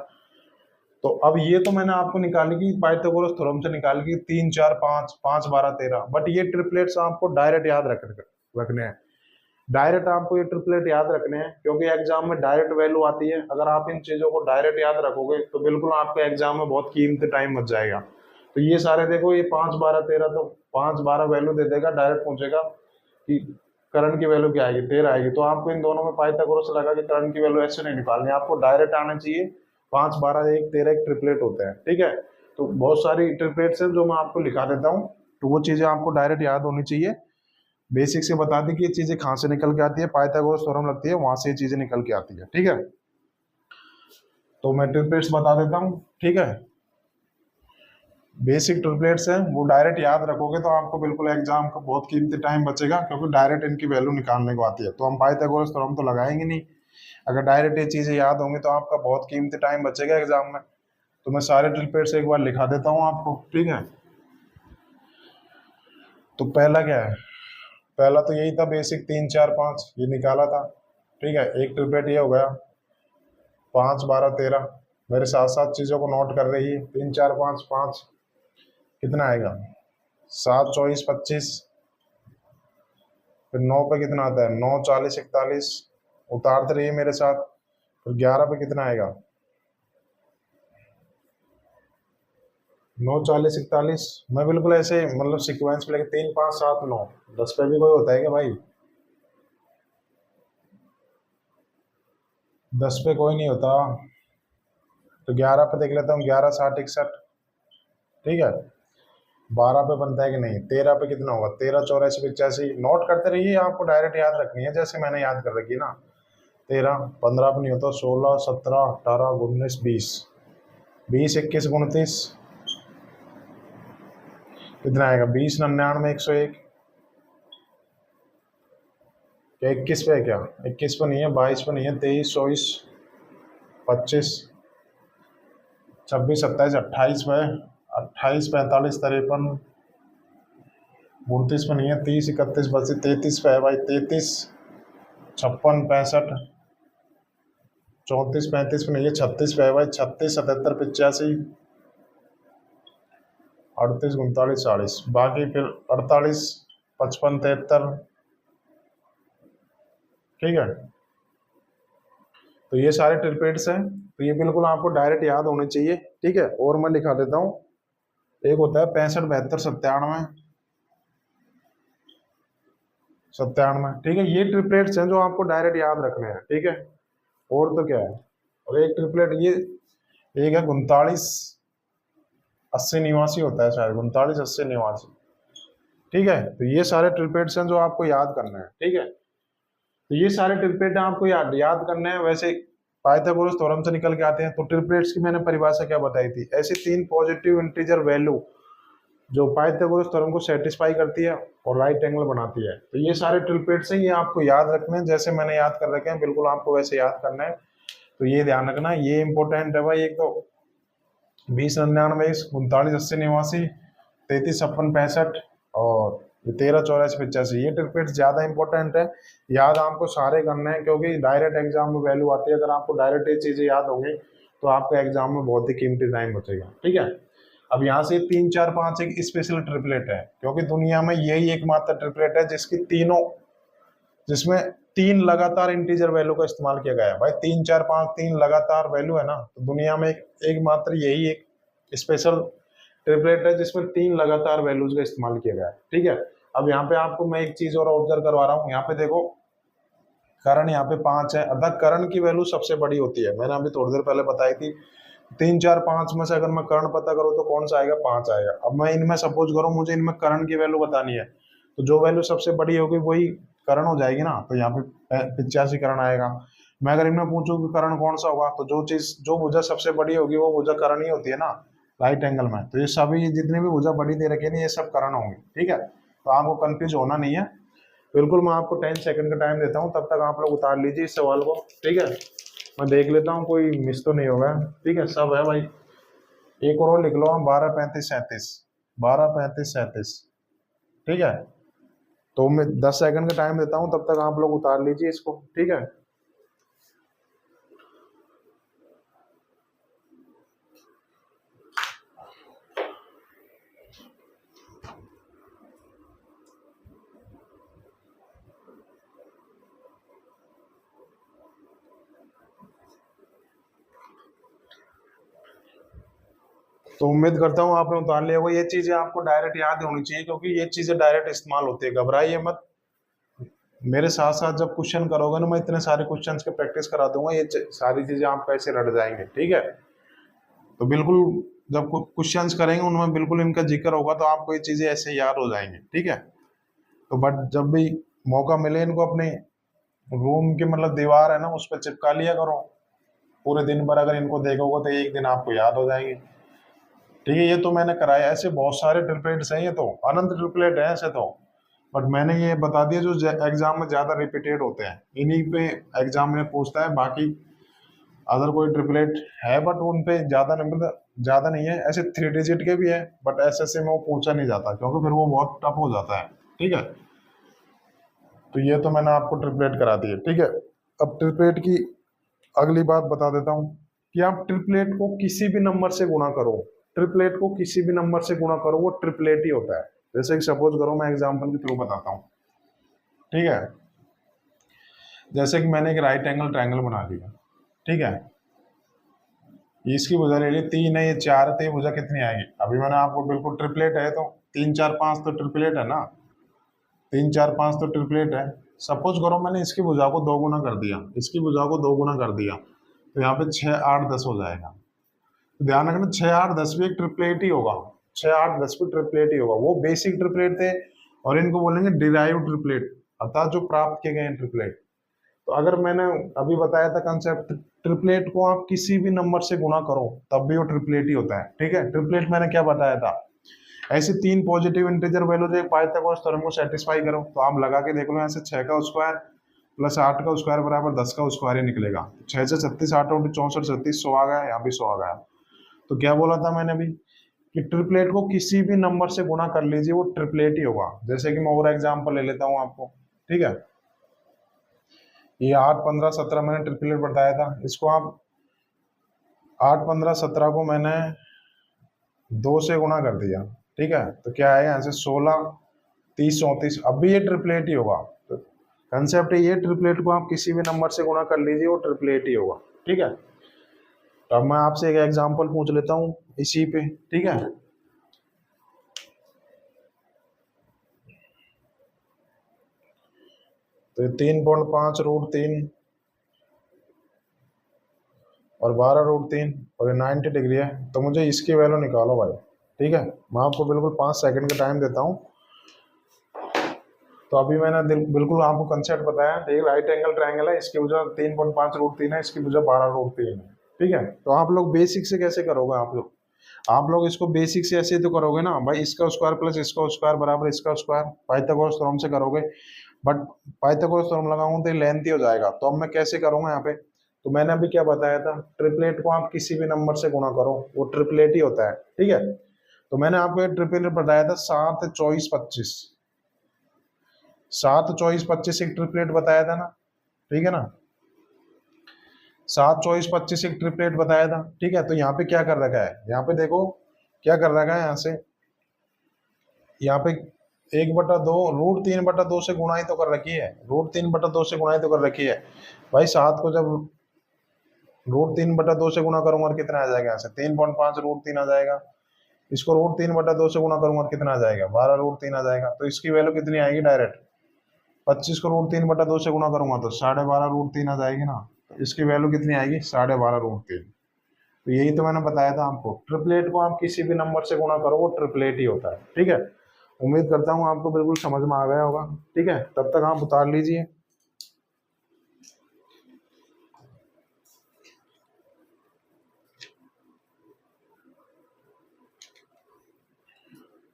तो अब ये तो मैंने आपको निकाली कि पाइथागोरस थ्योरम से निकाल की 3 4 5 5 12 13। बट ये ट्रिपलेट्स आपको डायरेक्ट याद रखने हैं। डायरेक्ट आपको ये ट्रिपलेट याद रखने हैं, क्योंकि एग्जाम में डायरेक्ट वैल्यू आती है। अगर आप इन चीजों को डायरेक्ट याद रखोगे तो बिल्कुल आपके एग्जाम में बहुत कीमती टाइम बच जाएगा। तो ये सारे देखो, ये 5 12 13, तो 5 12 वैल्यू दे देगा, डायरेक्ट पूछेगा कि कर्ण की वैल्यू क्या आएगी, 13 आएगी। तो आपको इन दोनों में पाइथागोरस लगा कि कर्ण की वैल्यू ऐसे नहीं निकालनी, आपको डायरेक्ट आना चाहिए। 5 12 1 13 एक ट्रिपलेट होता है, ठीक है। तो बहुत सारी ट्रिपलेट्स हैं जो मैं आपको लिखा देता हूँ, तो वो चीजें आपको डायरेक्ट याद होनी चाहिए। बेसिक से बता दी कि ये चीजें कहाँ से निकल के आती है, पाइथागोरस थ्योरम लगती है, वहां से ये चीजें निकल के आती है, ठीक है। तो मैं ट्रिपलेट्स बता देता हूँ, ठीक है। बेसिक ट्रिपलेट्स हैं, वो डायरेक्ट याद रखोगे तो आपको बिल्कुल एग्जाम का बहुत कीमती टाइम बचेगा, क्योंकि डायरेक्ट इनकी वैल्यू निकालने को आती है। तो हम पाइथागोरस थ्योरम तो लगाएंगे नहीं, अगर डायरेक्ट ये चीजें याद होंगी तो आपका बहुत कीमती टाइम बचेगा एग्जाम में। तो मैं सारे ट्रिपलेट्स एक बार लिखा देता हूँ आपको, ठीक है। तो पहला क्या है, पहला तो यही था बेसिक 3 4 5, ये निकाला था, ठीक है। एक ट्रिपलेट ये हो गया 5 12 13। मेरे साथ साथ चीजों को नोट कर रही है, 3 4 5 5 कितना आएगा, 7 24 25। फिर 9 पे कितना आता है, 9 40 41, उतारते रहिए मेरे साथ। फिर 11 पे कितना आएगा, 9 40 41। मैं बिल्कुल ऐसे मतलब सीक्वेंस में लेके 3 5 7 9 10 पे भी कोई होता है क्या भाई, 10 पे कोई नहीं होता। तो 11 पे देख लेता हूँ, 11 60 61, ठीक है। 12 पे बनता है कि नहीं, 13 पे कितना होगा, 13 84 85। नोट करते रहिए, आपको डायरेक्ट याद रखनी है जैसे मैंने याद कर रखी ना। 13 15 पे नहीं होता, 16 17 18 19 20 20 21 29 कितना आएगा, 20 99 101। क्या 21 पे है क्या, 21 पे नहीं है, 22 पे नहीं है, 23 24 25 26 27 28 पे, 28 45 53 29 पे नहीं है, 30 31 32 33 पे है भाई, 33 56 65 34 35 पे नहीं है, 36 पे है भाई, 36 77 85 38 39 40। बाकी फिर 48 55 73, ठीक है। तो ये सारे ट्रिपलेट्स हैं, तो ये बिल्कुल आपको डायरेक्ट याद होने चाहिए, ठीक है। और मैं लिखा देता हूँ, एक होता है 65 72 97 97, ठीक है। ये ट्रिपलेट्स हैं जो आपको डायरेक्ट याद रखने हैं, ठीक है। और तो क्या है, और एक ट्रिपलेट ये एक है 39 80 89 होता है शायद, 39 80 89, ठीक है। तो ये सारे ट्रिपलेट्स हैं जो आपको याद करना है, ठीक है। तो ये सारे ट्रिपलेट आपको याद करने हैं। वैसे पाइथागोरस थ्योरम से निकल के आते हैं। तो ट्रिपलेट्स की मैंने परिभाषा क्या बताई थी, ऐसी 3 पॉजिटिव इंटीजर वैल्यू जो पाइथागोरस थ्योरम को सेटिस्फाई करती है और राइट एंगल बनाती है। तो ये सारे ट्रिपलेट्स हैं, ये आपको याद रखने हैं, जैसे मैंने याद कर रखे हैं बिल्कुल आपको वैसे याद करना है। तो ये ध्यान रखना, ये इंपॉर्टेंट है भाई। एक तो 2099 39 80 89 33 56 65 और 13 84 85, ये ट्रिपलेट ज्यादा इंपॉर्टेंट है। याद आपको सारे करने हैं, क्योंकि डायरेक्ट एग्जाम में वैल्यू आती है। अगर आपको डायरेक्ट ये चीजें याद होंगी तो आपका एग्जाम में बहुत ही कीमती टाइम बचेगा, ठीक है। अब यहाँ से 3 4 5 एक स्पेशल ट्रिपलेट है, क्योंकि दुनिया में यही एकमात्र ट्रिपलेट है जिसमें 3 लगातार इंटीजर वैल्यू का इस्तेमाल किया गया है भाई। 3 4 5 3 लगातार वैल्यू है ना, तो दुनिया में एकमात्र यही एक स्पेशल ट्रिपलेट है जिसमें 3 लगातार वैल्यूज का इस्तेमाल किया गया है, ठीक है। अब यहाँ पे आपको मैं एक चीज और ऑब्जर्व करवा रहा हूँ। यहाँ पे देखो, करण यहाँ पे 5 है, अर्थात करण की वैल्यू सबसे बड़ी होती है। मैंने अभी थोड़ी देर पहले बताई थी। 3 4 5 में से अगर मैं कर्ण पता करूँ तो कौन सा आएगा? 5 आएगा। अब मैं इनमें सपोज करूँ मुझे इनमें कर्ण की वैल्यू बतानी है, तो जो वैल्यू सबसे बड़ी होगी वही कर्ण हो जाएगी ना। तो यहाँ पे 85 कर्ण आएगा। मैं अगर इनमें पूछूं कि कर्ण कौन सा होगा, तो जो भुजा सबसे बड़ी होगी वो भुजा कर्ण ही होती है ना, राइट एंगल में। तो ये सभी जितनी भी भुजा बड़ी दे रखी है ना, ये सब कर्ण होंगे, ठीक है। तो आपको कंफ्यूज होना नहीं है बिल्कुल। मैं आपको 10 सेकंड का टाइम देता हूँ, तब तक आप लोग उतार लीजिए इस सवाल को, ठीक है। मैं देख लेता हूँ कोई मिस तो नहीं होगा, ठीक है। सब है भाई। एक और लिख लो हम, 12 35 37, 12 35 37, ठीक है। तो मैं 10 सेकंड का टाइम देता हूँ, तब तक आप लोग उतार लीजिए इसको, ठीक है। तो उम्मीद करता हूँ आपने उतार लिया होगा। ये चीजें आपको डायरेक्ट याद होनी चाहिए, क्योंकि ये चीजें डायरेक्ट इस्तेमाल होती है। घबराइए मत, मेरे साथ साथ जब क्वेश्चन करोगे ना, मैं इतने सारे क्वेश्चंस के प्रैक्टिस करा दूंगा, ये सारी चीजें आप कैसे रट जाएंगे, ठीक है। तो बिल्कुल जब क्वेश्चंस करेंगे उनमें बिल्कुल इनका जिक्र होगा, तो आपको ये चीजें ऐसे याद हो जाएंगी, ठीक है। तो बट जब भी मौका मिले इनको अपने रूम की मतलब दीवार है ना, उस पर चिपका लिया करो। पूरे दिन भर अगर इनको देखोगे तो एक दिन आपको याद हो जाएगी, ठीक है। ये तो मैंने कराया, ऐसे बहुत सारे ट्रिपलेट्स हैं, ये तो अनंत ट्रिपलेट है ऐसे तो। बट मैंने ये बता दिया जो एग्जाम में ज्यादा रिपीटेड होते हैं, इन्हीं पे एग्जाम में पूछता है। बाकी अदर कोई ट्रिपलेट है बट उन पे ज्यादा नहीं, मतलब ज्यादा नहीं है। ऐसे 3 डिजिट के भी है, बट एसएससी में वो पूछा नहीं जाता, क्योंकि फिर वो बहुत टफ हो जाता है, ठीक है। तो ये तो मैंने आपको ट्रिपलेट करा दी है, ठीक है। अब ट्रिपलेट की अगली बात बता देता हूँ कि आप ट्रिपलेट को किसी भी नंबर से गुणा करो, ट्रिपलेट को किसी भी नंबर से गुणा करो, वो ट्रिपलेट ही होता है। जैसे कि सपोज करो, मैं एग्जांपल के थ्रू बताता हूँ, ठीक है। जैसे कि मैंने एक राइट एंगल ट्रायंगल बना लिया, ठीक है। इसकी भुजा ले ली 3 है, ये 4 है, तो ये भुजा कितनी आएगी? अभी मैंने आपको बिल्कुल ट्रिपलेट है, तो 3 4 5 तो ट्रिपलेट है ना, 3 4 5 तो ट्रिपलेट है। सपोज करो मैंने इसकी भुजा को 2 गुना कर दिया, इसकी भुजा को 2 गुना कर दिया, तो यहाँ पे 6 8 10 हो जाएगा। तो ध्यान रखना, 6 8 10 भी एक ट्रिपलेट ही होगा, 6 8 10 भी ट्रिपलेट ही होगा। वो बेसिक ट्रिपलेट थे, और इनको बोलेंगे डिराइव ट्रिपलेट, अर्थात जो प्राप्त किए गए ट्रिपलेट। तो अगर मैंने अभी बताया था कंसेप्ट, ट्रिपलेट को आप किसी भी नंबर से गुणा करो तब भी वो ट्रिपलेट ही होता है, ठीक है। ट्रिपलेट मैंने क्या बताया था, ऐसे 3 पॉजिटिव इंटीजर वैल्यू जो पाइथागोरस थ्योरम को सेटिस्फाई करो। तो आप लगा के देख लो, यहाँ से 6 का स्क्वायर प्लस 8 का स्क्वायर बराबर 10 का स्क्वायर ही निकलेगा। 6 से 36 8 64 36 100 आ गया, यहाँ भी 100 आ गया। तो क्या बोला था मैंने अभी कि ट्रिपलेट को किसी भी नंबर से गुणा कर लीजिए, वो ट्रिपलेट ही होगा। जैसे कि मैं और एग्जांपल ले लेता हूँ आपको, ठीक है। ये 8 15 17 मैंने ट्रिपलेट बताया था, इसको आप 8 15 17 को मैंने 2 से गुणा कर दिया, ठीक है। तो क्या आएगा यहाँ से 16 30 34, अब भी ये ट्रिपलेट ही होगा। तो कंसेप्ट ये, ट्रिपलेट को आप किसी भी नंबर से गुणा कर लीजिए, वो ट्रिपलेट ही होगा, ठीक है। तो अब मैं आपसे एक एग्जांपल पूछ लेता हूँ इसी पे, ठीक है। तो 3.5 √3 और 12 √3 और ये 90 डिग्री है, तो मुझे इसकी वैल्यू निकालो भाई, ठीक है। मैं आपको बिल्कुल 5 सेकंड का टाइम देता हूँ। तो अभी मैंने बिल्कुल आपको कंसेप्ट बताया, एक राइट एंगल ट्रायंगल है, इसकी भुजा 3.5 √3 है, इसकी भुजा 12 √3 है, ठीक है। तो आप लोग बेसिक से कैसे करोगे? आप लोग इसको बेसिक से ऐसे तो करोगे ना भाई, इसका स्क्वायर प्लस इसका स्क्वायर बराबर इसका स्क्वायर, पाइथागोरस थ्योरम से करोगे। बट पाइथागोरस थ्योरम लगाऊंगा तो लेंथी हो जाएगा, तो अब मैं कैसे करूंगा यहाँ पे, तो मैंने अभी क्या बताया था, ट्रिपलेट को आप किसी भी नंबर से गुणा करो वो ट्रिपलेट ही होता है, ठीक है। तो मैंने आपको ये ट्रिपलेट बताया था 7, 24, 25, 7, 24, 25 एक ट्रिपलेट बताया था ना, ठीक है ना, 7, 24, 25 एक ट्रिपलेट बताया था, ठीक है। तो यहाँ पे क्या कर रखा है, यहाँ पे देखो क्या कर रखा है, यहाँ से यहाँ पे 1/2 √3/2 से गुणाई तो कर रखी है, √3/2 से गुणाई तो कर रखी है भाई। 7 को जब √3/2 से गुणा करूंगा और कितना आ जाएगा, यहाँ से 3.5 √3 आ जाएगा। इसको √3/2 से गुणा करूंगा और कितना आ जाएगा, 12 √3 आ जाएगा। तो इसकी वैल्यू कितनी आएगी डायरेक्ट, 25 को √3/2 से गुणा करूंगा तो 12.5 √3 आ जाएगी ना। तो इसकी वैल्यू कितनी आएगी, 12.5 √3। तो यही तो मैंने बताया था आपको, ट्रिपलेट को आप किसी भी नंबर से गुणा करो वो ट्रिपलेट ही होता है, ठीक है। उम्मीद करता हूँ आपको बिल्कुल समझ में आ गया होगा, ठीक है। तब तक आप उतार लीजिए।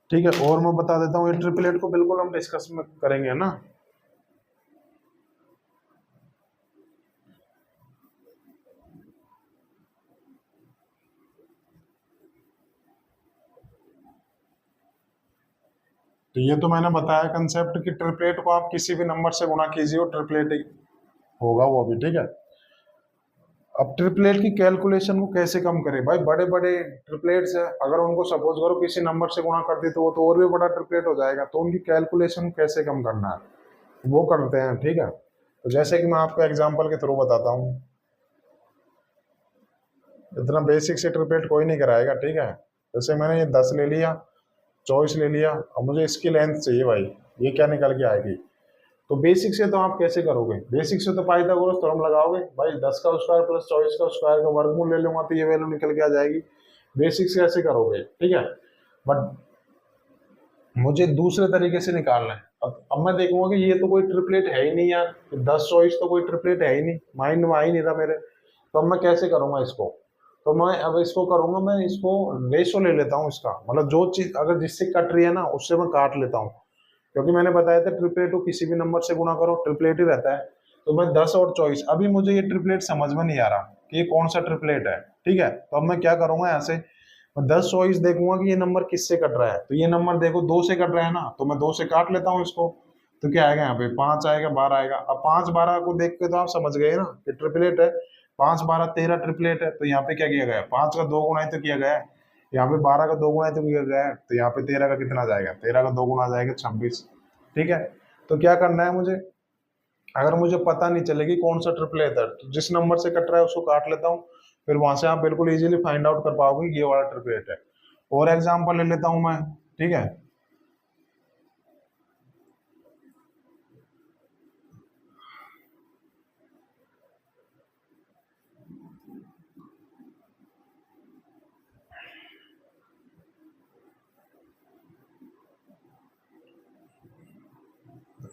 ठीक है, और मैं बता देता हूँ ये ट्रिपलेट को बिल्कुल हम डिस्कस में करेंगे ना। तो ये तो मैंने बताया कंसेप्ट कि ट्रिपलेट को आप किसी भी नंबर से गुणा कीजिए और ट्रिपलेट ही होगा वो भी, ठीक है। अब ट्रिपलेट की कैलकुलेशन को कैसे कम करें भाई, बड़े बड़े ट्रिपलेट्स है, अगर उनको सपोज करो किसी नंबर से गुणा कर दी तो वो तो और भी बड़ा ट्रिपलेट हो जाएगा, तो उनकी कैलकुलेशन कैसे कम करना है वो करते हैं, ठीक है। तो जैसे कि मैं आपको एग्जांपल के थ्रू बताता हूँ, इतना बेसिक से ट्रिपलेट कोई नहीं कराएगा, ठीक है। जैसे मैंने ये 10 ले लिया, 24 ले लिया, अब मुझे इसकी लेंथ चाहिए भाई, ये क्या निकल के आएगी। तो बेसिक से तो आप कैसे करोगे, बेसिक से तो पाइथागोरस थ्योरम लगाओगे भाई, 10 का स्क्वायर प्लस 24 का स्क्वायर का वर्गमूल ले लूंगा तो ये वैल्यू निकल के आ जाएगी। बेसिक से ऐसे करोगे, ठीक है। बट मुझे दूसरे तरीके से निकालना है। अब मैं देखूंगा कि ये तो कोई ट्रिपलेट है ही नहीं यार, 10, 24 तो कोई ट्रिपलेट है ही नहीं, माइंड में आ ही नहीं रहा मेरे। तो अब मैं कैसे करूंगा इसको, तो मैं अब इसको करूंगा, मैं इसको रेशो ले लेता हूँ इसका, मतलब जो चीज अगर जिससे कट रही है ना उससे मैं काट लेता हूँ, क्योंकि मैंने बताया था ट्रिपलेट को किसी भी नंबर से गुणा करो ट्रिपलेट ही रहता है। तो मैं 10 और 24, अभी मुझे ये ट्रिपलेट समझ में नहीं आ रहा कि ये कौन सा ट्रिपलेट है, ठीक है। तो अब मैं क्या करूंगा, यहाँ से मैं 10, 24 देखूंगा कि ये नंबर किससे कट रहा है, तो ये नंबर देखो 2 से कट रहा है ना, तो मैं 2 से काट लेता हूँ इसको। तो क्या आएगा यहाँ पे, 5 आएगा, 12 आएगा। अब 5, 12 को देख के तो आप समझ गए ना कि ट्रिपलेट है, 5, 12, 13 ट्रिपलेट है। तो यहाँ पे क्या किया गया है, 5 का 2 गुना ही तो किया गया है, यहाँ पे 12 का 2 गुना ही तो किया गया है, तो यहाँ पे 13 का कितना आ जाएगा, 13 का 2 गुना आ जाएगा 26, ठीक है। तो क्या करना है मुझे, अगर मुझे पता नहीं चलेगी कौन सा ट्रिपलेट है तो जिस नंबर से कट रहा है उसको काट लेता हूँ, फिर वहां से आप बिल्कुल इजीली फाइंड आउट कर पाओगे कि ये वाला ट्रिपलेट है। और एग्जांपल ले लेता हूं मैं, ठीक है।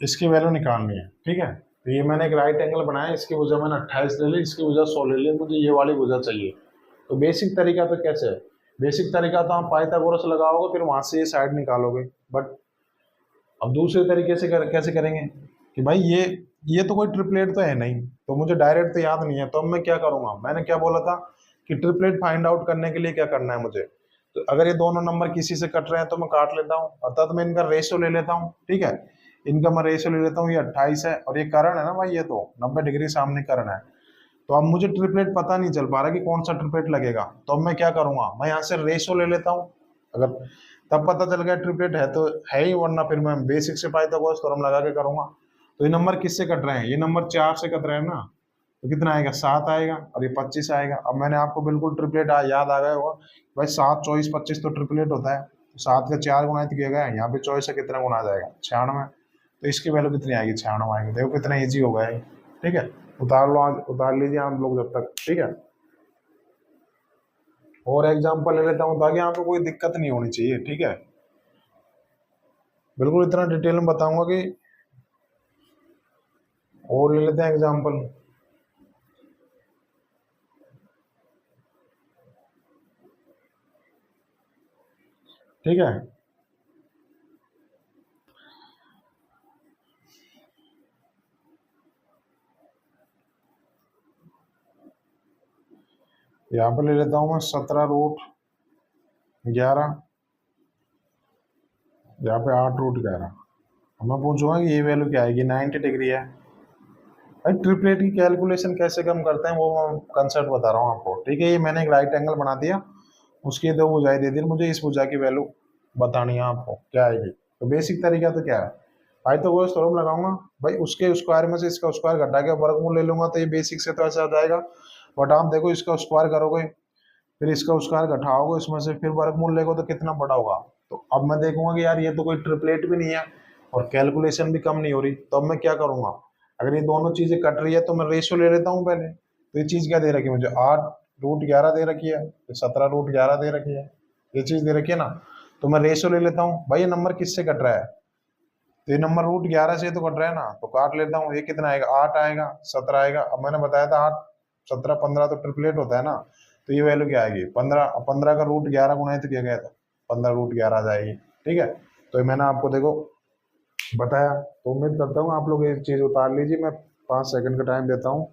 इसकी वैल्यू निकालनी है, ठीक है। तो ये मैंने एक राइट एंगल बनाया, इसकी भुजा मैंने 28 ले ली, इसकी भुजा 100 ले ली, मुझे ये वाली भुजा चाहिए। तो बेसिक तरीका तो कैसे है, बेसिक तरीका तो आप पाइथागोरस लगाओगे फिर वहां से ये साइड निकालोगे। बट अब दूसरे तरीके से कैसे करेंगे कि भाई ये तो कोई ट्रिपलेट तो है नहीं, तो मुझे डायरेक्ट तो याद नहीं है, तो अब मैं क्या करूंगा, मैंने क्या बोला था कि ट्रिपलेट फाइंड आउट करने के लिए क्या करना है मुझे। तो अगर ये दोनों नंबर किसी से कट रहे हैं तो मैं काट लेता हूँ, अर्थात मैं इनका रेशियो ले लेता हूँ, ठीक है। इनका मैं रेशियो ले लेता हूँ, ये 28 है और ये कर्ण है ना भाई, ये तो 90 डिग्री सामने कर्ण है। तो अब मुझे ट्रिपलेट पता नहीं चल पा रहा कि कौन सा ट्रिपलेट लगेगा, तो अब मैं क्या करूंगा, मैं यहाँ से रेशो ले लेता हूँ। अगर तब पता चल गया ट्रिपलेट है तो है ही, वरना फिर मैं बेसिक से पाइथागोरस थ्योरम लगा के करूंगा। तो ये नंबर किससे कट रहे हैं, ये नंबर 4 से कट रहे हैं ना, तो कितना आएगा, 7 आएगा और ये 25 आएगा। अब मैंने आपको बिल्कुल ट्रिपलेट याद आ गया होगा भाई, 7, 24, 25 तो ट्रिपलेट होता है, तो 7 का 4 गुना तो किया गया है, यहाँ पे 24 से कितना गुना आ जाएगा, 96। तो इसकी वैल्यू कितनी आएगी, 96 आएगी। देखो कितना ईजी हो गया है, ठीक है। उतार लो, आज उतार लीजिए आप लोग जब तक, ठीक है। और एग्जांपल ले लेता हूँ ताकि आपको कोई दिक्कत नहीं होनी चाहिए, ठीक है। बिल्कुल इतना डिटेल में बताऊंगा कि, और ले लेते हैं एग्जांपल, ठीक है। यहाँ पे ले लेता हूँ मैं 17√11, यहाँ पे 8√11। अब मैं पूछूंगा कि ये वैल्यू क्या आएगी, 90 डिग्री है। भाई ट्रिपलेट की कैलकुलेशन कैसे कम करते हैं वो मैं कंसेप्ट बता रहा हूँ आपको, ठीक है। ये मैंने एक राइट एंगल बना दिया, उसकी दो भुजाएं दे दी, मुझे इस भुजा की वैल्यू बतानी है आपको क्या आएगी। तो बेसिक तरीका तो क्या है, पाइथागोरस थ्योरम लगाऊंगा भाई, उसके स्क्वायर में से इसका स्क्वायर घटा के वर्गमूल ले लूंगा, तो ये बेसिक से तो ऐसा आ जाएगा। बट आप देखो इसका स्क्वायर करोगे, फिर इसका स्क्वायर घटाओगे, इसमें से फिर वर्गमूल लेगो तो कितना बड़ा होगा। तो अब मैं देखूंगा कि यार ये तो कोई ट्रिपलेट भी नहीं है और कैलकुलेशन भी कम नहीं हो रही, तो अब मैं क्या करूंगा, अगर ये दोनों चीजें कट रही है तो मैं रेशियो ले लेता हूँ पहले। तो ये चीज क्या दे रखी है मुझे, 8√11 दे रखी है, 17√11 दे रखी है, ये चीज दे रखी है ना। तो मैं रेशियो ले लेता हूँ, भाई ये नंबर किससे कट रहा है, तो ये नंबर √11 से तो कट रहा है ना, तो काट लेता हूँ। ये कितना आएगा, 8 आएगा, 17 आएगा। अब मैंने बताया था 8, 17, 15 तो ट्रिपलेट होता है ना, तो ये वैल्यू क्या आएगी, 15। 15 का √11 गुणा तो किया गया था, 15√11 आ जाएगी, ठीक है। तो ये मैंने आपको देखो बताया, तो उम्मीद करता हूँ आप लोग ये चीज उतार लीजिए। मैं 5 सेकंड का टाइम देता हूँ।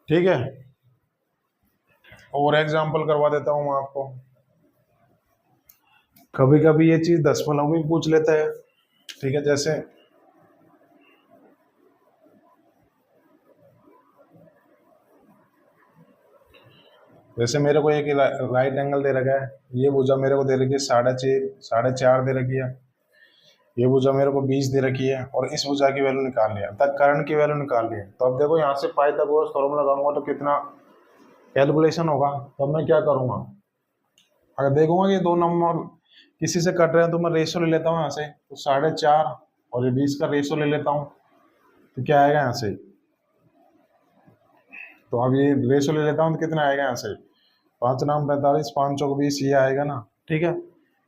ठीक है, और एग्जाम्पल करवा देता हूँ मैं आपको। कभी कभी ये चीज दशमलव में भी पूछ लेता है, ठीक है। जैसे मेरे को एक राइट एंगल दे रखा है, ये भुजा मेरे को दे रखी है 6.5, 4.5 दे रखी है, ये भुजा मेरे को 20 दे रखी है, और इस भुजा की वैल्यू निकाल लिया, तक कर्ण की वैल्यू निकाल ली है। तो अब देखो यहाँ से पाइथागोरस थ्योरम लगाऊंगा तो कितना कैलकुलेशन होगा। तो अब मैं क्या करूंगा, अगर देखूंगा कि दो नंबर किसी से कट रहे हैं तो मैं रेशो ले लेता हूँ यहाँ से, तो 4.5 और ये 20 का रेशो ले लेता हूँ, तो क्या आएगा यहाँ से, तो अब ये रेशो ले लेता हूँ तो कितना आएगा यहाँ से, 5 नाम 45, 5 चौक 20, ये आएगा ना, ठीक है।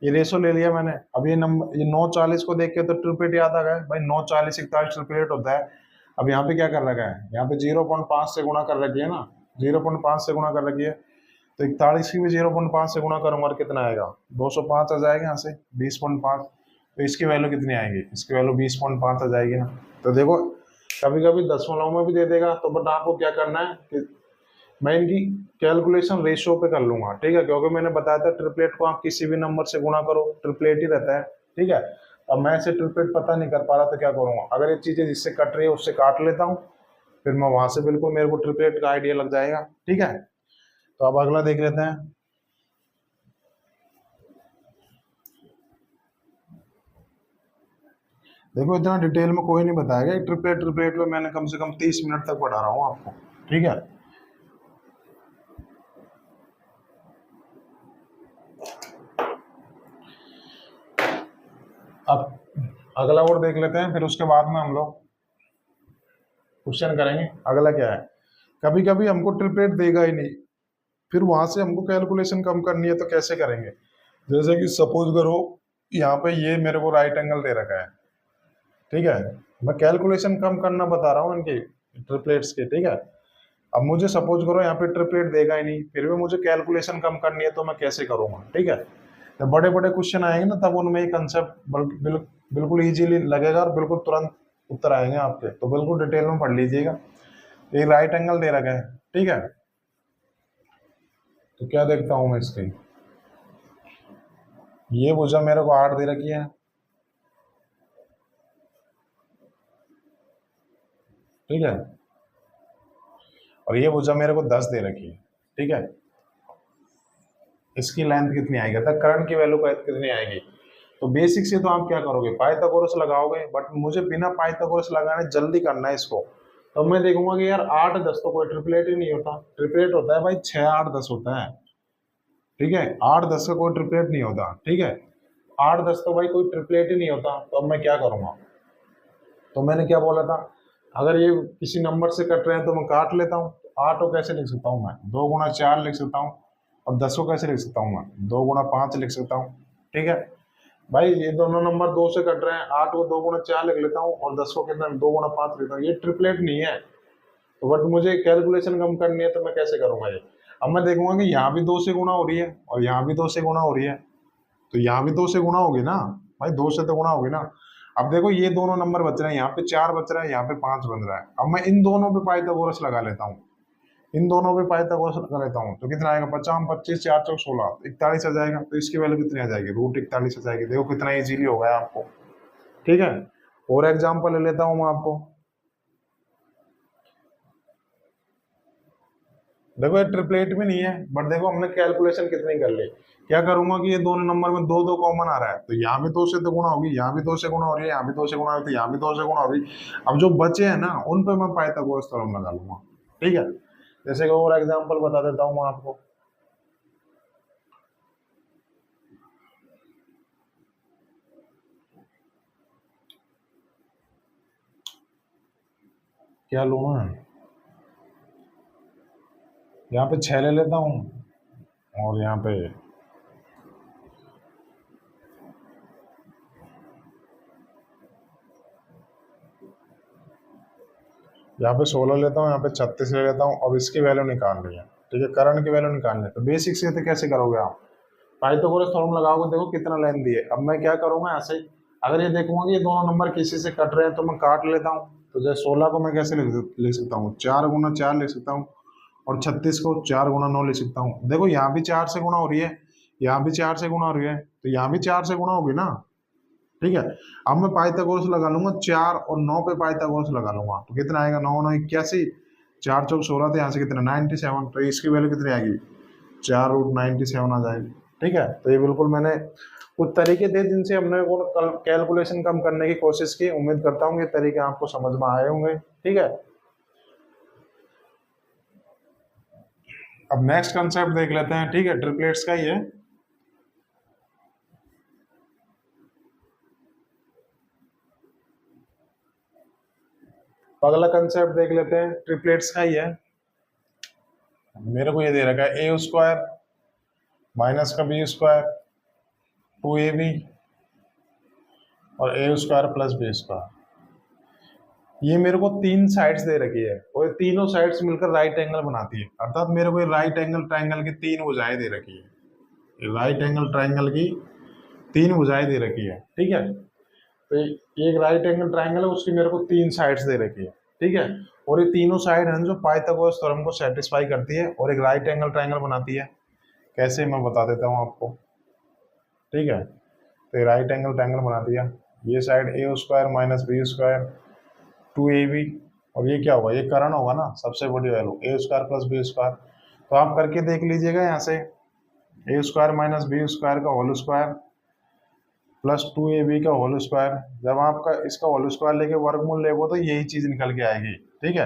ये रेशो ले लिया मैंने। अब ये नंबर, ये 940 को देख के तो ट्रिपलेट याद आ गया भाई, 940 41 ट्रिपलेट होता है। अब यहाँ पे क्या कर रखा है, यहाँ पे 0.5 से गुणा कर रखी है ना, 0.5 से गुणा कर रखी है, तो 41 की भी 0.5 से गुणा करूंगा और कितना आएगा, 205 आ जाएगा यहाँ से, 20.5। तो इसकी वैल्यू कितनी आएगी, इसकी वैल्यू 20.5 आ जाएगी ना। तो देखो कभी कभी दशमलव में भी दे देगा, तो बट आपको क्या करना है कि मैं इनकी कैलकुलेशन रेशियो पे कर लूंगा, ठीक है, क्योंकि मैंने बताया था ट्रिपलेट को आप किसी भी नंबर से गुणा करो ट्रिपलेट ही रहता है, ठीक है। अब मैं इसे ट्रिपलेट पता नहीं कर पा रहा तो क्या करूंगा, अगर ये चीजें जिससे कट रही है उससे काट लेता हूँ, फिर मैं वहां से बिल्कुल मेरे को ट्रिपलेट का आइडिया लग जाएगा, ठीक है। तो अब अगला देख लेते हैं। देखो इतना डिटेल में कोई नहीं बताएगा, ट्रिपलेट ट्रिपलेट में मैंने कम से कम 30 मिनट तक पढ़ा रहा हूँ आपको, ठीक है। अब अगला और देख लेते हैं, फिर उसके बाद में हम लोग क्वेश्चन करेंगे। अगला क्या है, कभी कभी हमको ट्रिपलेट देगा ही नहीं, फिर वहां से हमको कैलकुलेशन कम करनी है, तो कैसे करेंगे। जैसे कि सपोज करो यहाँ पे ये मेरे को राइट एंगल दे रखा है, ठीक है, मैं कैलकुलेशन कम करना बता रहा हूँ इनकी ट्रिपलेट्स की, ठीक है। अब मुझे सपोज करो यहाँ पे ट्रिपलेट देगा ही नहीं, फिर भी मुझे कैलकुलेशन कम करनी है, तो मैं कैसे करूंगा, ठीक है। जब बड़े बड़े क्वेश्चन आएंगे ना, तब उनमें ये कंसेप्ट बिल्कुल इजीली लगेगा और बिल्कुल तुरंत उत्तर आएंगे आपके, तो बिल्कुल डिटेल में पढ़ लीजिएगा। ये राइट एंगल दे रखा है, ठीक है। तो क्या देखता हूँ मैं इसकी, ये भुजा मेरे को 8 दे रखी है, ठीक है, और ये भुजा मेरे को 10 दे रखी है, ठीक है। इसकी लेंथ कितनी आएगी, तक कर्ण की वैल्यू कितनी आएगी। तो बेसिक से तो आप क्या करोगे, पाइथागोरस लगाओगे, बट मुझे बिना पाइथागोरस लगाने जल्दी करना है इसको। तो मैं देखूंगा कि यार 8 10 तो कोई ट्रिपलेट ही नहीं होता, ट्रिपलेट होता है भाई 6 8 10 होता है, ठीक है। 8 10 का कोई ट्रिपलेट नहीं होता, ठीक है, 8 10 तो भाई कोई ट्रिपलेट ही नहीं होता। तो अब मैं क्या करूंगा, तो मैंने क्या बोला था, अगर ये किसी नंबर से कट रहे हैं तो मैं काट लेता हूँ। 8 को कैसे लिख सकता हूँ मैं, 2 गुना 4 लिख सकता हूँ। और 10 को कैसे लिख सकता हूँ मैं, 2 गुना 5 लिख सकता हूँ। ठीक है भाई, ये दोनों नंबर 2 से कट रहे हैं, 8 को 2 गुना 4 लिख लेता हूँ और 10 को कितना 2 गुना 5 लिखता हूँ। ये ट्रिपलेट नहीं है, तो बट मुझे कैलकुलेशन कम करनी है तो मैं कैसे करूंगा ये। अब मैं देखूंगा कि यहाँ भी 2 से गुणा हो रही है और यहाँ भी 2 से गुणा हो रही है, तो यहाँ भी 2 से गुणा होगी ना भाई, 2 से तो गुणा होगी ना। अब देखो ये दोनों नंबर बच रहे हैं, यहाँ पे 4 बच रहा है, यहाँ पे 5 बन रहा है। अब मैं इन दोनों पे पाइथागोरस लगा लेता हूँ, इन दोनों पे पाइथागोरस लगा लेता हूँ, तो कितना आएगा, 50 25 4 चौक 16, 41 आ जाएगा। तो इसकी वैल्यू कितनी आ जाएगी, √41 आ जाएगी। देखो कितना इजीली हो गया आपको। ठीक है, और एग्जाम्पल ले लेता हूँ मैं आपको। देखो ये ट्रिपलेट भी नहीं है, बट देखो हमने कैलकुलेशन कितनी कर ली। क्या करूंगा कि ये दोनों नंबर में 2 2 कॉमन आ रहा है, तो यहाँ भी 2 से तो गुणा होगी, यहाँ भी 2 से गुणा हो रही है, यहाँ भी 2 से गुणा होती है, यहाँ भी 2 से गुणा हो रही। अब जो बचे हैं ना उन पे मैं पाइथागोरस थ्योरम लगा लूंगा। ठीक है, जैसे कि और एग्जाम्पल बता देता हूँ मैं आपको। क्या लूँ मैं, यहाँ पे 6 ले लेता हूँ और यहाँ पे यहाँ पे 16 लेता हूँ, यहाँ पे 36 ले लेता हूँ। अब इसकी वैल्यू निकालनी है। ठीक है, करंट की वैल्यू निकालनी है, तो बेसिक से तो कैसे करोगे आप, पाइथागोरस थ्योरम लगाओगे। देखो कितना लेंथ दी है। अब मैं क्या करूंगा ऐसे, अगर ये देखूंगा कि ये दोनों नंबर किसी से कट रहे हैं तो मैं काट लेता हूँ। तो जैसे 16 को मैं कैसे लिख सकता हूँ, 4 गुना 4 लिख सकता हूँ, और 36 को 4 गुना 9 लिख सकता हूँ। देखो यहाँ भी 4 से गुणा हो रही है, यहाँ भी 4 से गुणा हो रही है, तो यहाँ भी 4 से गुणा होगी ना। ठीक है, अब मैं पाइथागोरस लगा लूंगा, 4 और 9 पे पाइथागोरस लगा लूंगा, तो कितना आएगा, 9 9 81, 4 चौक 16, तो यहाँ से कितना 97, तो इसकी वैल्यू कितनी आएगी, 4√97 आ जाएगी। ठीक है, तो ये बिल्कुल मैंने कुछ तरीके थे जिनसे हमने वो कैलकुलेशन कम करने की कोशिश की। उम्मीद करता हूँ ये तरीके आपको समझ में आए होंगे। ठीक है, अब नेक्स्ट कंसेप्ट देख लेते हैं। ठीक है, ट्रिपलेट्स का ही है। अगला कंसेप्ट देख लेते हैं, ट्रिपलेट्स का ही है। मेरे को ये दे रखा है a² माइनस का b² 2ab और a² प्लस b²। ये मेरे को 3 साइड्स दे रखी है और ये तीनों साइड्स मिलकर राइट एंगल बनाती है, अर्थात मेरे को ये राइट एंगल ट्रायंगल की 3 भुजाएं दे रखी है। ये राइट एंगल ट्रायंगल की 3 भुजाएं दे रखी है। ठीक है, तो ये एक राइट एंगल ट्रायंगल है, उसकी मेरे को 3 साइड्स दे रखी है। ठीक है, और ये तीनों साइड हैं जो पाइथागोरस थ्योरम को सेटिस्फाई करती है और एक राइट एंगल ट्रायंगल बनाती है। कैसे, मैं बता देता हूँ आपको। ठीक है, तो ये राइट एंगल ट्रायंगल बनाती है। ये side a² minus b² 2ab, और ये क्या होगा, ये करण होगा ना, सबसे बड़ी वैल्यू a² प्लस b²। तो आप करके देख लीजिएगा, यहाँ से a² माइनस b² का होल स्क्वायर प्लस 2ab का होल स्क्वायर। जब आपका इसका होल स्क्वायर लेके वर्गमूल लेगो तो यही चीज निकल के आएगी। ठीक है,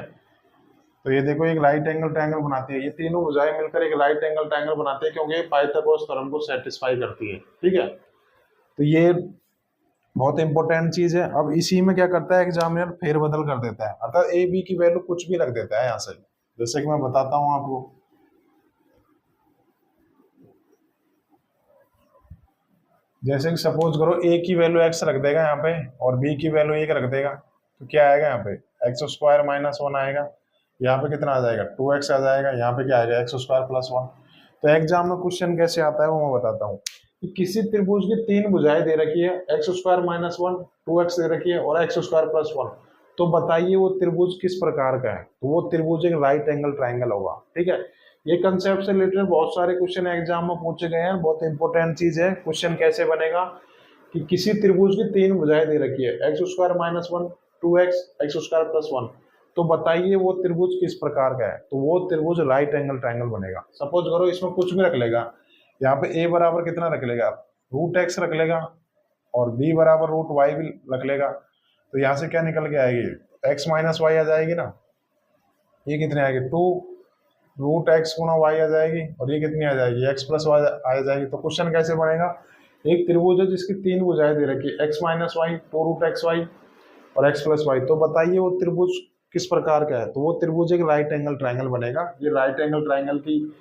तो ये देखो एक राइट एंगल ट्रायंगल बनाती है, ये तीनों भुजाएं मिलकर एक राइट एंगल ट्रायंगल बनाती है, क्योंकि ये पाइथागोरस थ्योरम को सेटिस्फाई करती है। ठीक है, तो ये बहुत इंपॉर्टेंट चीज है। अब इसी में क्या करता है एग्जामिनर, फेरबदल कर देता है, अर्थात ए बी की वैल्यू कुछ भी रख देता है यहाँ से। जैसे कि मैं बताता हूँ आपको, जैसे कि सपोज करो ए की वैल्यू x रख देगा यहाँ पे और b की वैल्यू 1 रख देगा, तो क्या आएगा यहाँ पे x² माइनस 1 आएगा। यहाँ पे कितना आ जाएगा, 2x आ जाएगा। यहाँ पे क्या आएगा, x² प्लस 1। तो एग्जाम में क्वेश्चन कैसे आता है वो मैं बताता हूँ। किसी त्रिभुज की 3 भुजाएं दे रखी है, x² माइनस 1, 2x दे रखी है और x² प्लस 1। तो बताइए वो त्रिभुज किस प्रकार का है, तो वो त्रिभुज एक राइट एंगल ट्रायंगल होगा। ठीक है, ये कंसेप्ट से रिलेटेड बहुत सारे क्वेश्चन एग्जाम में पूछे गए हैं, बहुत इंपॉर्टेंट चीज है। क्वेश्चन कैसे बनेगा कि किसी त्रिभुज की 3 भुजाएं दे रखी है, x² minus 1, 2x, x² plus 1। तो बताइए वो त्रिभुज किस प्रकार का है, तो वो त्रिभुज राइट एंगल ट्रायंगल बनेगा। सपोज करो इसमें कुछ भी रख लेगा, यहाँ पे a बराबर कितना रख लेगा, √x रख लेगा, और b बराबर √y भी रख लेगा। तो यहाँ से क्या निकल के आएगी, x माइनस वाई आ जाएगी ना। ये कितने आएगी, 2√x गुना y आ जाएगी, और ये कितनी आ जाएगी, x प्लस वाई आ जाएगी। तो क्वेश्चन कैसे बनेगा, एक त्रिभुज है जिसकी 3 भुजाएं दे रखी है, x माइनस वाई, 2√xy और x प्लस वाई। तो बताइए वो त्रिभुज किस प्रकार का है, तो वो त्रिभुज एक राइट एंगल ट्रायंगल बनेगा। ये राइट एंगल ट्रायंगल की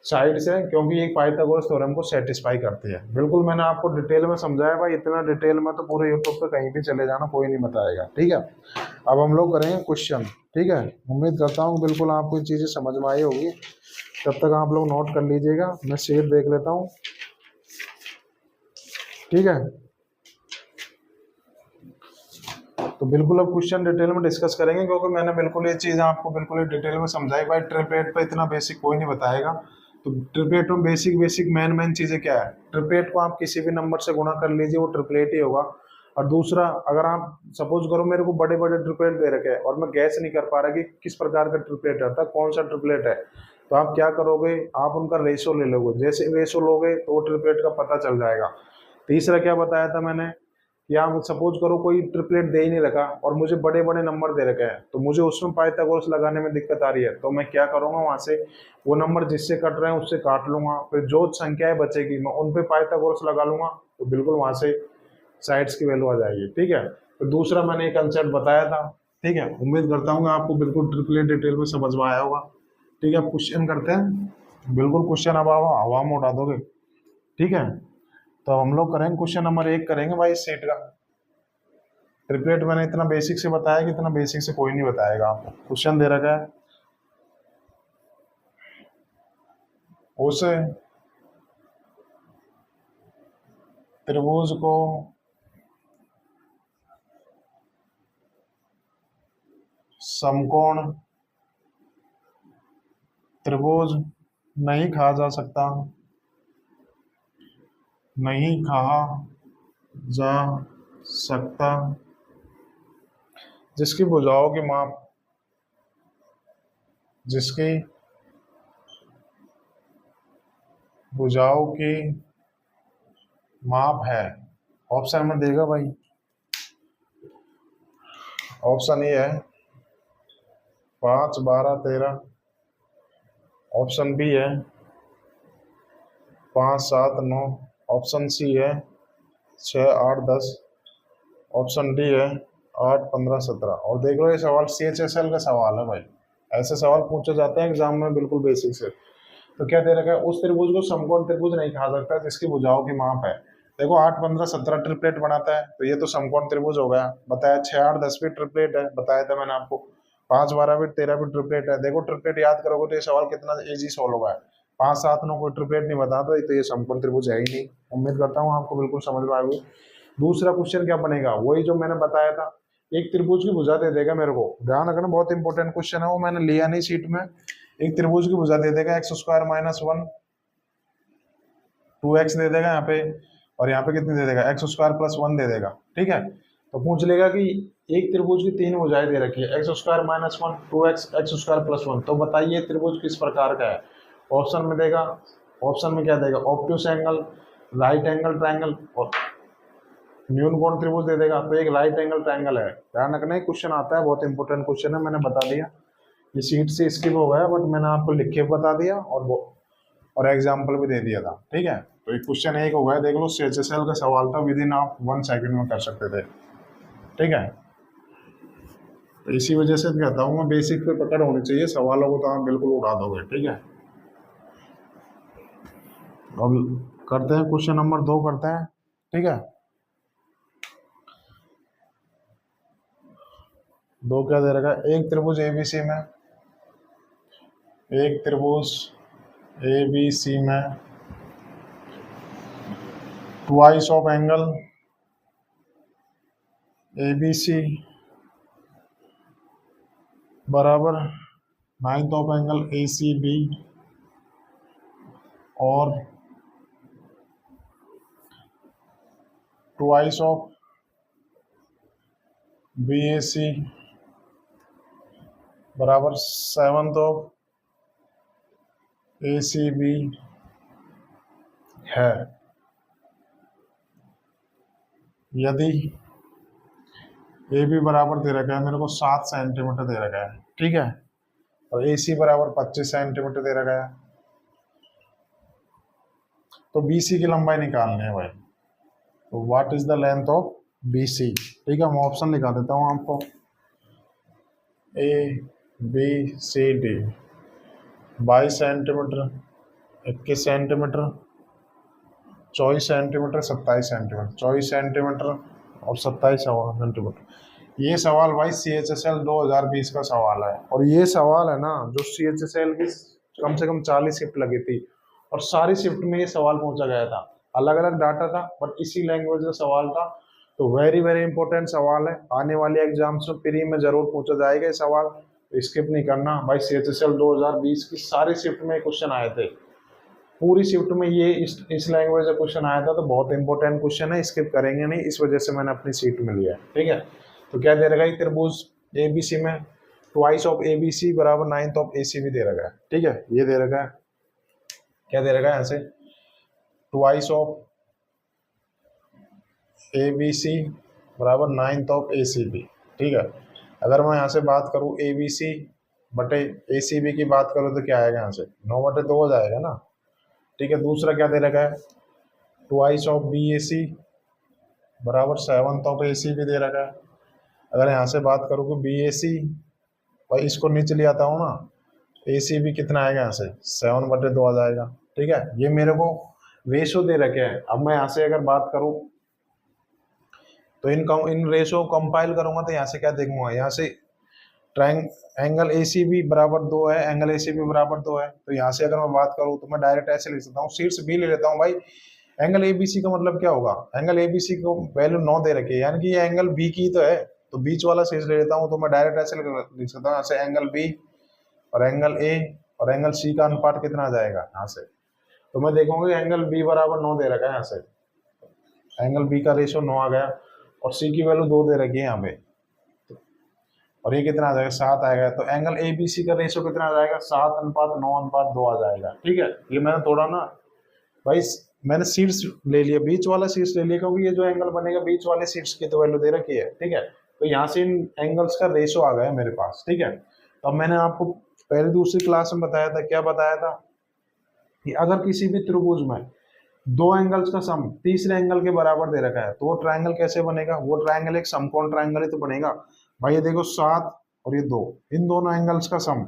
साइड से, क्योंकि ये पाइथागोरस थ्योरम को सेटिस्फाई करती है। बिल्कुल मैंने आपको डिटेल में समझाया भाई, इतना डिटेल में तो पूरे यूट्यूब पे कहीं भी चले जाना, कोई नहीं बताएगा, ठीक है। अब हम लोग करेंगे क्वेश्चन, ठीक है। उम्मीद करता हूँ बिल्कुल आपको ये चीज़ें समझ में आई होगी। तब तक आप लोग नोट कर लीजिएगा, मैं शेयर देख लेता हूँ, ठीक है। तो बिल्कुल अब क्वेश्चन डिटेल में डिस्कस करेंगे, क्योंकि मैंने बिल्कुल ये चीज़ आपको बिल्कुल डिटेल में समझाई भाई। ट्रिपलेट पे इतना बेसिक कोई नहीं बताएगा। तो ट्रिपलेट में बेसिक मेन चीज़ें क्या है, ट्रिपलेट को आप किसी भी नंबर से गुणा कर लीजिए, वो ट्रिपलेट ही होगा। और दूसरा, अगर आप सपोज करो मेरे को बड़े बड़े ट्रिपलेट दे रखे हैं और मैं गैस नहीं कर पा रहा कि किस प्रकार का ट्रिपलेट है, कौन सा ट्रिपलेट है, तो आप क्या करोगे, आप उनका रेशो ले लोगे। जैसे रेशो लोगे तो वो ट्रिपलेट का पता चल जाएगा। तीसरा क्या बताया था मैंने, या सपोज करो कोई ट्रिपलेट दे ही नहीं रखा और मुझे बड़े बड़े नंबर दे रखे हैं, तो मुझे उसमें पाइथागोरस लगाने में दिक्कत आ रही है, तो मैं क्या करूंगा, वहां से वो नंबर जिससे कट रहे हैं उससे काट लूंगा, फिर जो संख्याएं बचेगी मैं उन पे पाइथागोरस लगा लूंगा, तो बिल्कुल वहां से साइड्स की वैल्यू आ जाएगी, ठीक है। तो दूसरा मैंने एक कंसेप्ट बताया था, ठीक है। उम्मीद करता हूँ आपको बिल्कुल ट्रिपलेट डिटेल में समझ में आया होगा, ठीक है। क्वेश्चन करते हैं, बिल्कुल क्वेश्चन अब हवा में उड़ा दोगे, ठीक है। तो हम लोग करेंगे क्वेश्चन नंबर 1 करेंगे भाई सेट का। ट्रिपलेट मैंने इतना बेसिक से बताया कि इतना बेसिक से कोई नहीं बताएगा आपको। क्वेश्चन दे रखा है, उस त्रिभुज को समकोण त्रिभुज नहीं कहा जा सकता, नहीं कहा जा सकता, जिसकी भुजाओं की माप, जिसकी भुजाओं की माप है। ऑप्शन में देगा भाई, ऑप्शन ए है 5, 12, 13, ऑप्शन बी है 5, 7, 9, ऑप्शन सी है 6, 8, 10, ऑप्शन डी है 8, 15, 17। और देख लो ये सवाल CHSL का सवाल है भाई, ऐसे सवाल पूछे जाते हैं एग्जाम में बिल्कुल बेसिक से। तो क्या दे रखा है, उस त्रिभुज को समकोण त्रिभुज नहीं कहा सकता जिसकी भुजाओं की माप है। देखो 8, 15, 17 ट्रिपलेट बनाता है, तो ये तो समकोण त्रिभुज हो गया। बताया 6, 8, 10 भी ट्रिपलेट है, बताया था मैंने आपको। 5, 12 भी, 13 भी ट्रिपलेट है। देखो ट्रिपलेट याद करोगे तो ये सवाल कितना इजी सोल्व होगा। 5, 7, 9 कोई ट्रिपलेट नहीं बताता, तो ये समकोण त्रिभुज है ही नहीं। उम्मीद करता हूँ आपको बिल्कुल समझ में आएगी। दूसरा क्वेश्चन क्या बनेगा, वही जो मैंने बताया था, एक त्रिभुज की भुजा दे देगा मेरे को, ध्यान रखना बहुत इंपॉर्टेंट क्वेश्चन है, वो मैंने लिया नहीं सीट में। एक त्रिभुज की भुजा दे देगा x² - 1, 2x दे देगा यहाँ पे, और यहाँ पे कितनी दे देगा, x² + 1 दे देगा, ठीक है। तो पूछ लेगा कि एक त्रिभुज की 3 भुजाएं दे रखी है, x² - 1, 2x, x² + 1, तो बताइए त्रिभुज किस प्रकार का है। ऑप्शन में देगा, ऑप्शन में क्या देगा, obtuse angle, right angle triangle और न्यून कोण त्रिभुज दे देगा। तो एक राइट एंगल ट्रायंगल है, ध्यान रखना। क्वेश्चन आता है, बहुत इंपॉर्टेंट क्वेश्चन है, मैंने बता दिया। ये सीट से स्किप हो गया, बट मैंने आपको लिख के बता दिया और एग्जाम्पल भी दे दिया था, ठीक है। तो एक क्वेश्चन 1 हो गया, देख लो CHSL का सवाल था, विद इन आप 1 सेकंड में कर सकते थे, ठीक है। तो इसी वजह से कहता हूँ मैं, बेसिक पे पकड़ होनी चाहिए, सवालों को तो आप बिल्कुल उड़ा दोगे, ठीक है। अब करते हैं क्वेश्चन नंबर 2 करते हैं, ठीक है। 2 क्या दे रखा है, एक त्रिभुज ABC में, एक त्रिभुज ABC में ट्वाइस ऑफ एंगल ABC बराबर 9th ऑफ एंगल ACB और ट्वाइस ऑफ BAC बराबर 7th ऑफ ACB है, यदि AB बराबर दे रखा है मेरे को 7 सेंटीमीटर दे रखा है, ठीक है, और AC बराबर 25 सेंटीमीटर दे रखा है, तो BC की लंबाई निकालनी है भाई। तो what is the length of BC, ठीक है। मैं ऑप्शन लिखा देता हूँ आपको, A B C D 22 centimetre, 21 centimetre, 24 centimetre, 27 centimetre, 24 centimetre और 27 सेंटीमीटर। ये सवाल भाई CHSL 2020 का सवाल है। और ये सवाल है ना जो CHSL की कम से कम 40 शिफ्ट लगी थी और सारी शिफ्ट में ये सवाल पूछा गया था। अलग अलग डाटा था बट इसी लैंग्वेज का सवाल था। तो वेरी वेरी इंपॉर्टेंट सवाल है, आने वाले एग्जाम्स में प्री में जरूर पूछा जाएगा ये सवाल, तो स्किप नहीं करना भाई। CHSL 2020 की सारी शिफ्ट में क्वेश्चन आए थे, पूरी शिफ्ट में ये इस लैंग्वेज का क्वेश्चन आया था। तो बहुत इंपॉर्टेंट क्वेश्चन है, स्किप करेंगे नहीं, इस वजह से मैंने अपनी सीट में लिया है। ठीक है, तो क्या दे रखा है त्रिभुज ABC में ट्वाइस ऑफ ABC बराबर 9th ऑफ ACB दे रखा है। ठीक है, ये दे रखा है, क्या दे रखा है यहाँ से, ट्वाइस ऑफ ABC बराबर 9th ऑफ ACB। ठीक है, अगर मैं यहाँ से बात करूँ ABC बटे ACB की बात करूँ तो क्या आएगा, यहाँ से 9/2 हो जाएगा ना। ठीक है, दूसरा क्या दे रखा है, ट्वाइस ऑफ BAC बराबर 7th ऑफ ACB दे रखा है। अगर यहाँ से बात करूँ कि BAC, भाई इसको नीचे ले आता हूँ ना, ACB कितना आएगा, यहाँ से 7/2 आ जाएगा। ठीक है, ये मेरे को रेशो दे रखे हैं। अब मैं यहाँ से अगर बात करूँ तो इन रेशो को कंपाइल करूंगा तो यहाँ से क्या देखूंगा, यहाँ से एंगल ACB बराबर 2 है, एंगल ACB बराबर 2 है। तो यहाँ से अगर मैं बात करूँ तो मैं डायरेक्ट ऐसे लिख सकता हूँ, शीर्ष B ले लेता हूँ भाई। एंगल ABC का मतलब क्या होगा, एंगल ABC को वैल्यू 9 दे रखी है, यानी कि ये एंगल B की तो है, तो बीच वाला शीर्ष ले लेता हूँ। तो मैं डायरेक्ट ऐसे लिख सकता हूँ, यहाँ से एंगल B और एंगल A और एंगल C का अनुपात कितना आ जाएगा यहाँ से। तो मैं देखूंगा एंगल B बराबर 9 दे रखा है, यहाँ से एंगल B का रेशो 9 आ गया और C की वैल्यू 2 दे रखी है यहाँ पे, और ये कितना आ जाएगा, 7 आएगा। तो एंगल ABC का रेशो कितना आ जाएगा, 7:9:2 आ जाएगा। ठीक है, ये मैंने थोड़ा ना भाई, मैंने शीर्ष ले लिया, बीच वाला शीर्ष ले लिया, क्योंकि ये जो एंगल बनेगा बीच वाले शीर्ष की तो वैल्यू दे रखी है। ठीक है, तो यहाँ से इन एंगल्स का रेशो आ गया मेरे पास। ठीक है, तो अब मैंने आपको पहले दूसरी क्लास में बताया था, क्या बताया था कि अगर किसी भी त्रिभुज में दो एंगल्स का सम तीसरे एंगल के बराबर दे रखा है तो वो ट्रायंगल कैसे बनेगा, वो ट्रायंगल एक समकोण ट्रायंगल ही तो बनेगा। भाई ये देखो 7 और ये 2, इन दोनों एंगल्स का सम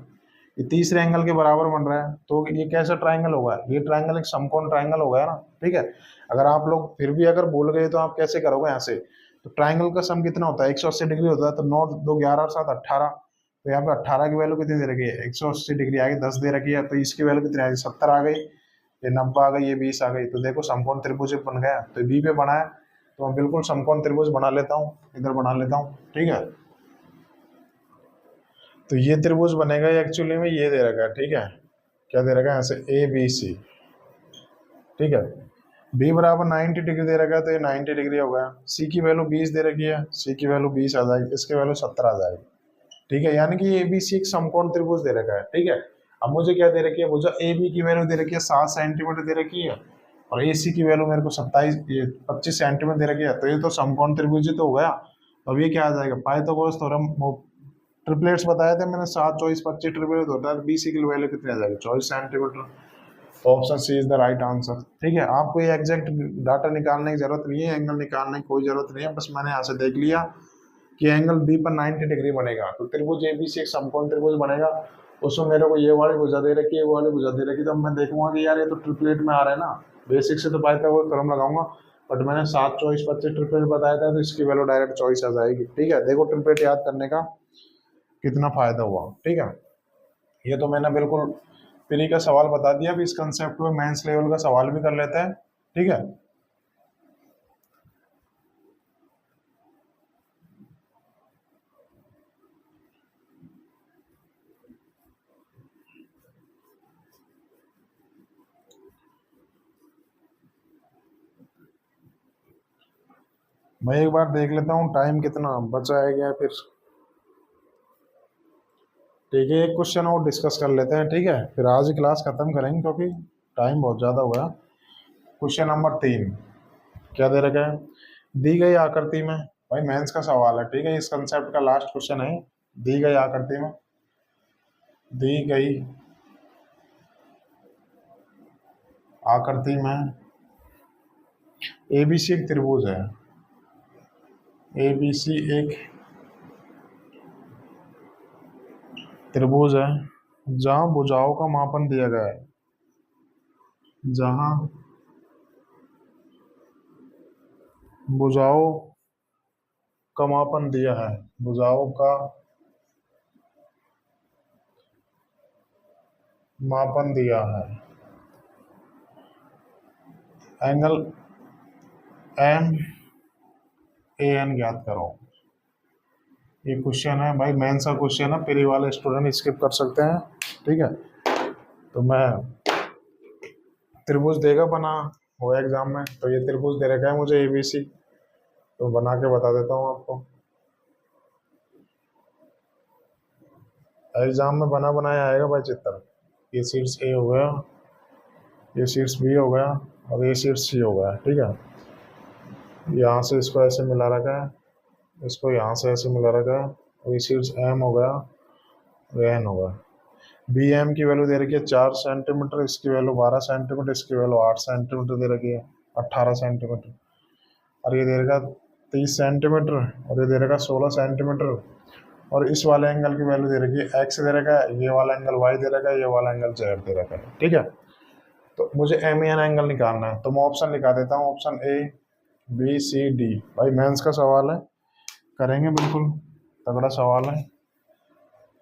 ये तीसरे एंगल के बराबर बन रहा है, तो ये कैसा ट्रायंगल होगा, ये ट्रायंगल एक समकोण ट्रायंगल होगा ना। ठीक है, अगर आप लोग फिर भी अगर भूल गए तो आप कैसे करोगे, यहाँ से तो ट्रायंगल का सम कितना होता है, 180 डिग्री होता है। तो 9 2 11 और 7 18, तो यहाँ पे 18 की वैल्यू कितनी दे रखी है, 180 डिग्री आ गई, 10 दे रखी है, तो इसकी वैल्यू कितनी आ गई, 70 आ गई, ये 90 आ गई, ये 20 आ गई। तो देखो समकोण त्रिभुज बन गया। तो बी पे बना है तो मैं बिल्कुल समकोण त्रिभुज बना लेता हूँ, इधर बना लेता हूँ। ठीक है, तो ये त्रिभुज बनेगा एक्चुअली में, ये दे रखा है। ठीक है, क्या दे रखा है, यहाँ से ABC। ठीक है, B बराबर 90 डिग्री दे रखा है, तो ये 90 डिग्री हो गया। C की वैल्यू 20 दे रखी है, C की वैल्यू 20 आ जाएगी, इसकी वैल्यू 70 आ जाएगी। ठीक है, यानी कि ABC एक समकोण त्रिभुज दे रखा है। ठीक है, अब मुझे क्या दे रखी है, मुझे AB की वैल्यू दे रखी है 7 सेंटीमीटर दे रखी है, और AC की वैल्यू मेरे को 25 सेंटीमीटर दे रखी है। तो ये तो समकोण त्रिभुज ही तो हो गया। अब ये क्या आ जाएगा, पाइथागोरस थ्योरम, ट्रिपलेट्स बताया था मैंने, 7 24 25 ट्रिपलेट होता है। BC की वैल्यू कितनी आ जाएगी, 24 सेंटीमीटर। तो option C is the right answer. ठीक है, आपको ये एग्जैक्ट डाटा निकालने की जरूरत नहीं है, एंगल निकालने की कोई जरूरत नहीं है, बस मैंने यहाँ से देख लिया कि एंगल B पर 90 डिग्री बनेगा, तो त्रिभुज ABC एक समकोण त्रिभुज बनेगा। उसमें मेरे को ये वाली भुजा दे रखी है, वो वाली भुजा दे रखी, तो मैं देखूंगा कि यार ये तो ट्रिपलेट में आ रहा है ना, बेसिक से तो पाइथागोरस थ्योरम लगाऊंगा, बट मैंने 7 24 25 ट्रिपलेट बताया था, तो इसकी वैल्यू डायरेक्ट 24 आ जाएगी। ठीक है, देखो ट्रिपलेट याद करने का कितना फायदा हुआ। ठीक है, ये तो मैंने बिल्कुल प्री का सवाल बता दिया, अभी इस कंसेप्ट में मेंस लेवल का सवाल भी कर लेते हैं। ठीक है, मैं एक बार देख लेता हूँ टाइम कितना बचा है क्या फिर। ठीक है, एक क्वेश्चन और डिस्कस कर लेते हैं, ठीक है, फिर आज ही क्लास खत्म करेंगे क्योंकि टाइम बहुत ज़्यादा हो गया। क्वेश्चन नंबर 3 क्या दे रखा है, दी गई आकृति में, भाई मेंस का सवाल है। ठीक है, इस कंसेप्ट का लास्ट क्वेश्चन है। दी गई आकृति में, दी गई आकृति में ABC एक त्रिभुज है, ABC एक त्रिभुज है जहां भुजाओं का मापन दिया गया है, जहां भुजाओं का मापन दिया है, भुजाओं का मापन दिया है, एंगल एम ए एन ज्ञात करो। ये क्वेश्चन है भाई, मेन सा क्वेश्चन है, प्री वाले स्टूडेंट स्किप कर सकते हैं, ठीक है। तो मैं त्रिभुज देगा बना हो एग्जाम में, तो ये त्रिभुज दे रखा है मुझे एबीसी, तो बना के बता देता हूँ आपको। एग्जाम में बना बनाया आएगा भाई चित्र। ये सीट्स ए हो गया, ये सीट्स बी हो गया, और ये सीट्स सी हो गया, ठीक है। यहाँ से इसको ऐसे मिला रखा है, इसको यहाँ से ऐसे मिला रखा है, और ये सीट्स एम हो गया, एन हो गया। बी एम की वैल्यू दे रखी है 4 सेंटीमीटर, इसकी वैल्यू 12 सेंटीमीटर, इसकी वैल्यू 8 सेंटीमीटर दे रखी है, 18 सेंटीमीटर। और ये दे रखा 30 सेंटीमीटर, और ये दे रखा 16 सेंटीमीटर। और इस वाले एंगल की वैल्यू दे रखी है एक्स दे रखा है, ये वाला एंगल वाई दे रखा है, ये वाला एंगल जेड दे रखा है, ठीक है। तो मुझे एम एन एंगल निकालना है, तो मैं ऑप्शन लिखा देता हूँ, option A B C D. भाई मेंस का सवाल है, करेंगे बिल्कुल तगड़ा सवाल है।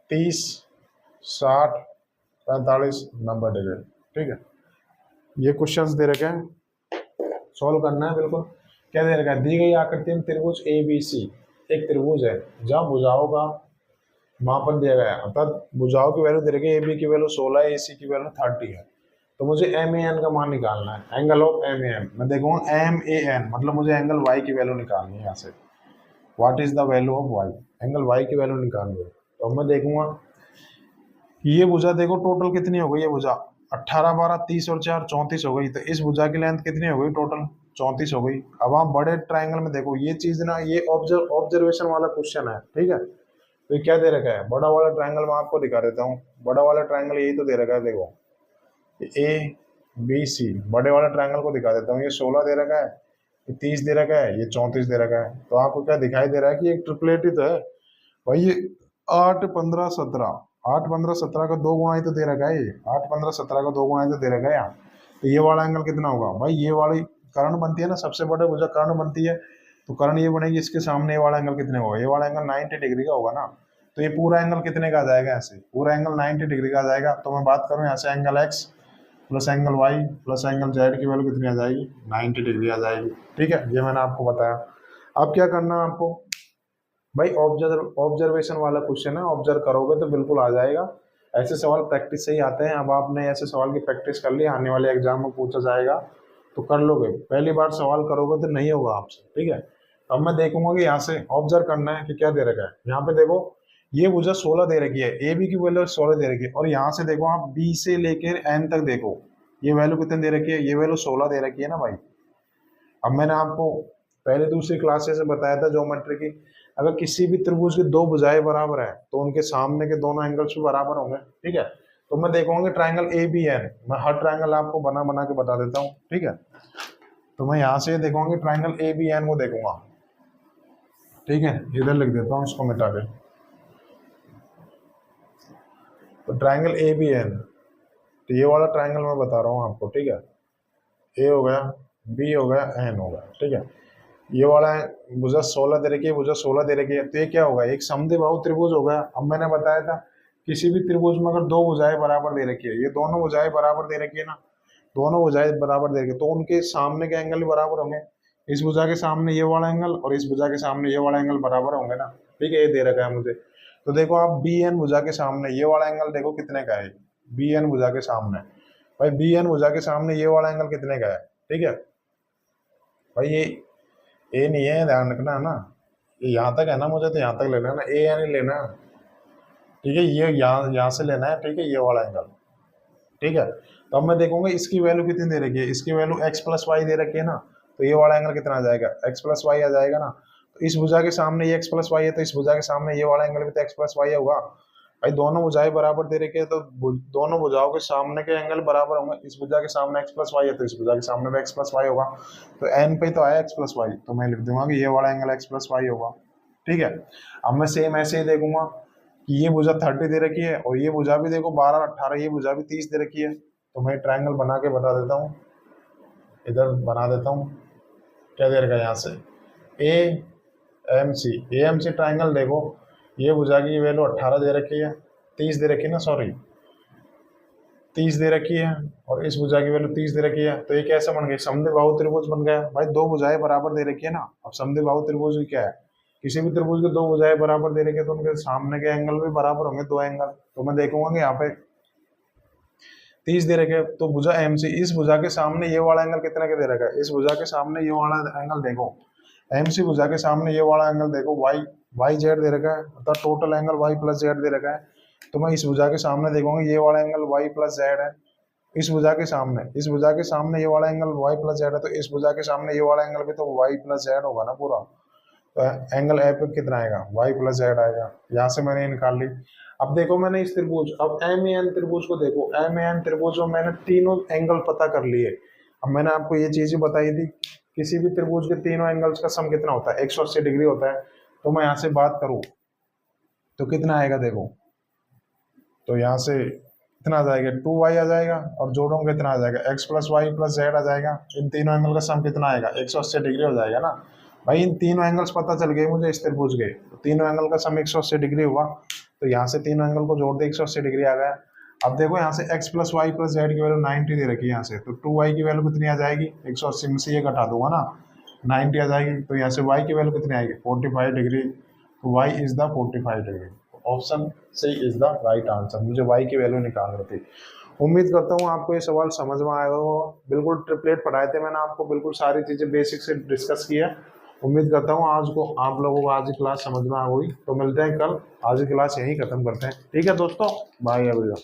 30 60 45 90 डिग्री, ठीक है। ये क्वेश्चंस दे रखे हैं, सॉल्व करना है बिल्कुल। क्या दे रखा है, दी गई आकृति में त्रिभुज ए बी सी एक त्रिभुज है जहाँ भुजाओं का मापन दिया गया है, अर्थात भुजाओं की वैल्यू दे रखी है, ए बी की वैल्यू 16 है, ए सी की वैल्यू 30 है। तो मुझे एम ए एन का मान निकालना है, angle of M A N. मैं देखूंगा एम ए एन मतलब मुझे एंगल वाई की वैल्यू निकालनी है। यहाँ से what is the value of Y, angle Y की वैल्यू निकालनी है। तो मैं देखूंगा ये भुजा देखो टोटल कितनी हो गई, ये भुजा 18 12 30 और 4 34 हो गई। तो इस भुजा की लेंथ कितनी हो गई, टोटल 34 हो गई। अब आप बड़े ट्रायंगल में देखो, ये चीज ना, ये ऑब्जर्वेशन वाला क्वेश्चन है, ठीक है। तो ये क्या दे रखा है, बड़ा वाला ट्रायंगल मैं आपको दिखा देता हूँ। बड़ा वाला ट्रायंगल यही तो दे रखा है, देखो ए बी सी, बड़े वाले ट्रायंगल को दिखा देता हूँ। ये 16 दे रखा है, ये 30 दे रखा है, ये 34 दे रखा है। तो आपको क्या दिखाई दे रहा है कि एक ट्रिपलेट ही तो है भाई। ये 8 15 17, 8 15 17 का 2 गुना ही तो दे रखा है, ये 8 15 17 का 2 गुना ही तो दे रखा है यहाँ। तो ये वाला एंगल कितना होगा भाई, ये वाली कर्ण बनती है ना, सबसे बड़े भुजा कर्ण बनती है, तो कर्ण ये बनेगी, इसके सामने ये वाला एंगल कितने होगा, ये वाला एंगल 90 डिग्री का होगा ना। तो ये पूरा एंगल कितने का आ जाएगा, ऐसे पूरा एंगल 90 डिग्री का आ जाएगा। तो मैं बात करूँ यहाँ से angle X plus angle Y plus angle Z की वैल्यू कितनी आ जाएगी, 90 डिग्री आ जाएगी, ठीक है। ये मैंने आपको बताया। अब क्या करना है आपको भाई, ऑब्जर्वेशन वाला क्वेश्चन है, ऑब्जर्व करोगे तो बिल्कुल आ जाएगा। ऐसे सवाल प्रैक्टिस से ही आते हैं। अब आपने ऐसे सवाल की प्रैक्टिस कर ली, आने वाले एग्जाम में पूछा जाएगा तो कर लोगे। पहली बार सवाल करोगे तो नहीं होगा आपसे, ठीक है। अब मैं देखूंगा कि यहाँ से ऑब्जर्व करना है कि क्या दे रखा है। यहाँ पे देखो ये भुजा 16 दे रखी है, ए बी की वैल्यू 16 दे रखी है, और यहाँ से देखो आप बी से लेकर एन तक देखो, ये वैल्यू कितने दे रखी है, ये वैल्यू 16 दे रखी है ना भाई। अब मैंने आपको पहले दूसरी क्लासेस में बताया था ज्योमेट्री की, अगर किसी भी त्रिभुज की दो भुजाएं बराबर है तो उनके सामने के दोनों एंगल्स भी बराबर होंगे, ठीक है। तो मैं देखूंगा ट्रायंगल ए बी एन, मैं हर ट्रायंगल आपको बना बना के बता देता हूँ, ठीक है। तो मैं यहाँ से देखूंगा ट्रायंगल ए बी एन को देखूंगा, ठीक है। इधर लिख देता हूँ इसको मिटा के। तो ट्रायंगल ए बी एन, तो ये वाला ट्रायंगल मैं बता रहा हूँ आपको, ठीक है। ए हो गया, बी हो गया, एन हो गया, ठीक है। ये वाला भुजा 16 दे रखी है, भुजा 16 दे रखी है, तो ये क्या होगा, एक समद्विबाहु त्रिभुज होगा। अब मैंने बताया था किसी भी त्रिभुज में अगर दो भुजाएं बराबर दे रखी है, ये दोनों भुजाएं बराबर दे रखी है ना, दोनों भुजाएं बराबर दे रखी है, तो उनके सामने के एंगल बराबर होंगे। इस भुजा के सामने ये वाला एंगल और इस भुजा के सामने ये वाला एंगल बराबर होंगे ना, ठीक है। ये दे रखा है मुझे। तो देखो आप बी एन भुजा के सामने ये वाला एंगल देखो कितने का है, बी एन भुजा के सामने भाई, बी एन भुजा के सामने ये वाला एंगल कितने का है, ठीक है भाई। ये नहीं है, ध्यान रखना है ना, ये यहाँ तक है ना, मुझे तो यहाँ तक लेना है ना, ए यानी लेना है, ठीक है। ये यहाँ से लेना है, ठीक है, ये वाला एंगल, ठीक है। तो अब मैं देखूंगा इसकी वैल्यू कितनी दे रखी है, इसकी value x plus why they रखी है ना, तो ये वाला एंगल कितना आ जाएगा, एक्स प्लस वाई आ जाएगा ना। तो इस भुजा के सामने ये एक्स प्लस वाई है, तो इस भुजा के सामने ये वाला एंगल भी तो एक्स प्लस वाई होगा भाई। दोनों भुजाएं बराबर दे रखी है, तो दोनों भुजाओं के सामने के एंगल बराबर होंगे। इस भुजा के सामने एक्स प्लस वाई है, तो इस भुजा के सामने भी एक्स प्लस वाई होगा। तो एन पे तो आया एक्स प्लस वाई, तो मैं लिख दूंगा कि ये वाला एंगल एक्स प्लस वाई होगा, ठीक है। अब मैं सेम ऐसे ही देखूंगा कि ये भुजा 30 दे रखी है और ये भुजा भी देखो 12 18, ये भुजा भी 30 दे रखी है। तो मैं ट्रायंगल बना के बता देता हूँ, इधर बना देता हूँ। क्या दे रखा है यहाँ से, AMC ट्रायंगल देखो, ये भुजा की वैल्यू 18 दे रखी है, 30 दे रखी है ना, सॉरी 30 दे रखी है, और इस भुजा की वैल्यू 30 दे रखी है। तो ये कैसे बन गई, समद्विबाहु त्रिभुज बन गया भाई। दो भुजाएं बराबर दे रखी है ना। अब समद्विबाहु त्रिभुज क्या है, किसी भी त्रिभुज के दो भुजाएं बराबर दे रखी है तो उनके सामने के एंगल भी बराबर होंगे, दो एंगल। तो मैं देखूंगा कि यहाँ पे 30 दे रखे, तो भुजा MC, इस भुजा के सामने ये वाला एंगल कितने का दे रखा है, इस भुजा के सामने ये वाला एंगल देखो, MC भुजा के सामने ये वाला एंगल देखो, YZ दे रखा है, अर्थात टोटल एंगल Y + Z दे रखा है। तो मैं इस भुजा के सामने देखूंगा ये वाला एंगल Y + Z है, इस भुजा के सामने ये वाला एंगल Y + Z है, तो इस भुजा के सामने ये वाला एंगल भी तो Y + Z होगा ना पूरा। तो एंगल ए पे कितना आएगा, Y + Z आएगा। यहाँ से मैंने निकाल ली। अब देखो मैंने इस त्रिभुज, अब MAN त्रिभुज को देखो, MAN त्रिभुज में मैंने तीनों एंगल पता कर लिए। अब मैंने आपको ये चीज बताई थी, किसी भी त्रिभुज के तीनों एंगल्स का सम कितना होता है, 180 डिग्री होता है। तो मैं यहाँ से बात करूँ तो कितना आएगा देखो, तो यहाँ से कितना आ जाएगा, 2y आ जाएगा, और जोड़ोंगे कितना आ जाएगा, x + y + z आ जाएगा। इन तीनों एंगल का सम कितना आएगा, 180 डिग्री हो जाएगा ना भाई। इन तीनों एंगल्स पता चल गए मुझे इस त्रिभुज के, तो तीनों एंगल का सम 180 डिग्री हुआ। तो यहाँ से तीनों एंगल को जोड़ दे, 180 डिग्री आ गया। अब देखो यहाँ से x + y + z की वैल्यू 90 दे रखी है यहाँ से, तो 2y की वैल्यू कितनी आ जाएगी, 180 में से ये घटा दूंगा ना, 90 आ जाएगी। तो यहाँ से y की वैल्यू कितनी आएगी, 45 डिग्री। तो y is the 45 degree. Option C is the right answer. मुझे y की वैल्यू निकालनी थी। उम्मीद करता हूँ आपको ये सवाल समझ में आएगा। बिल्कुल ट्रिपलेट पढ़ाए थे मैंने आपको, बिल्कुल सारी चीजें बेसिक से डिस्कस की है। उम्मीद करता हूँ आज को आप लोगों को आज की क्लास समझ में आ गई। तो मिलते हैं कल, आज की क्लास यहीं खत्म करते हैं। ठीक है दोस्तों, बाय एवरीवन।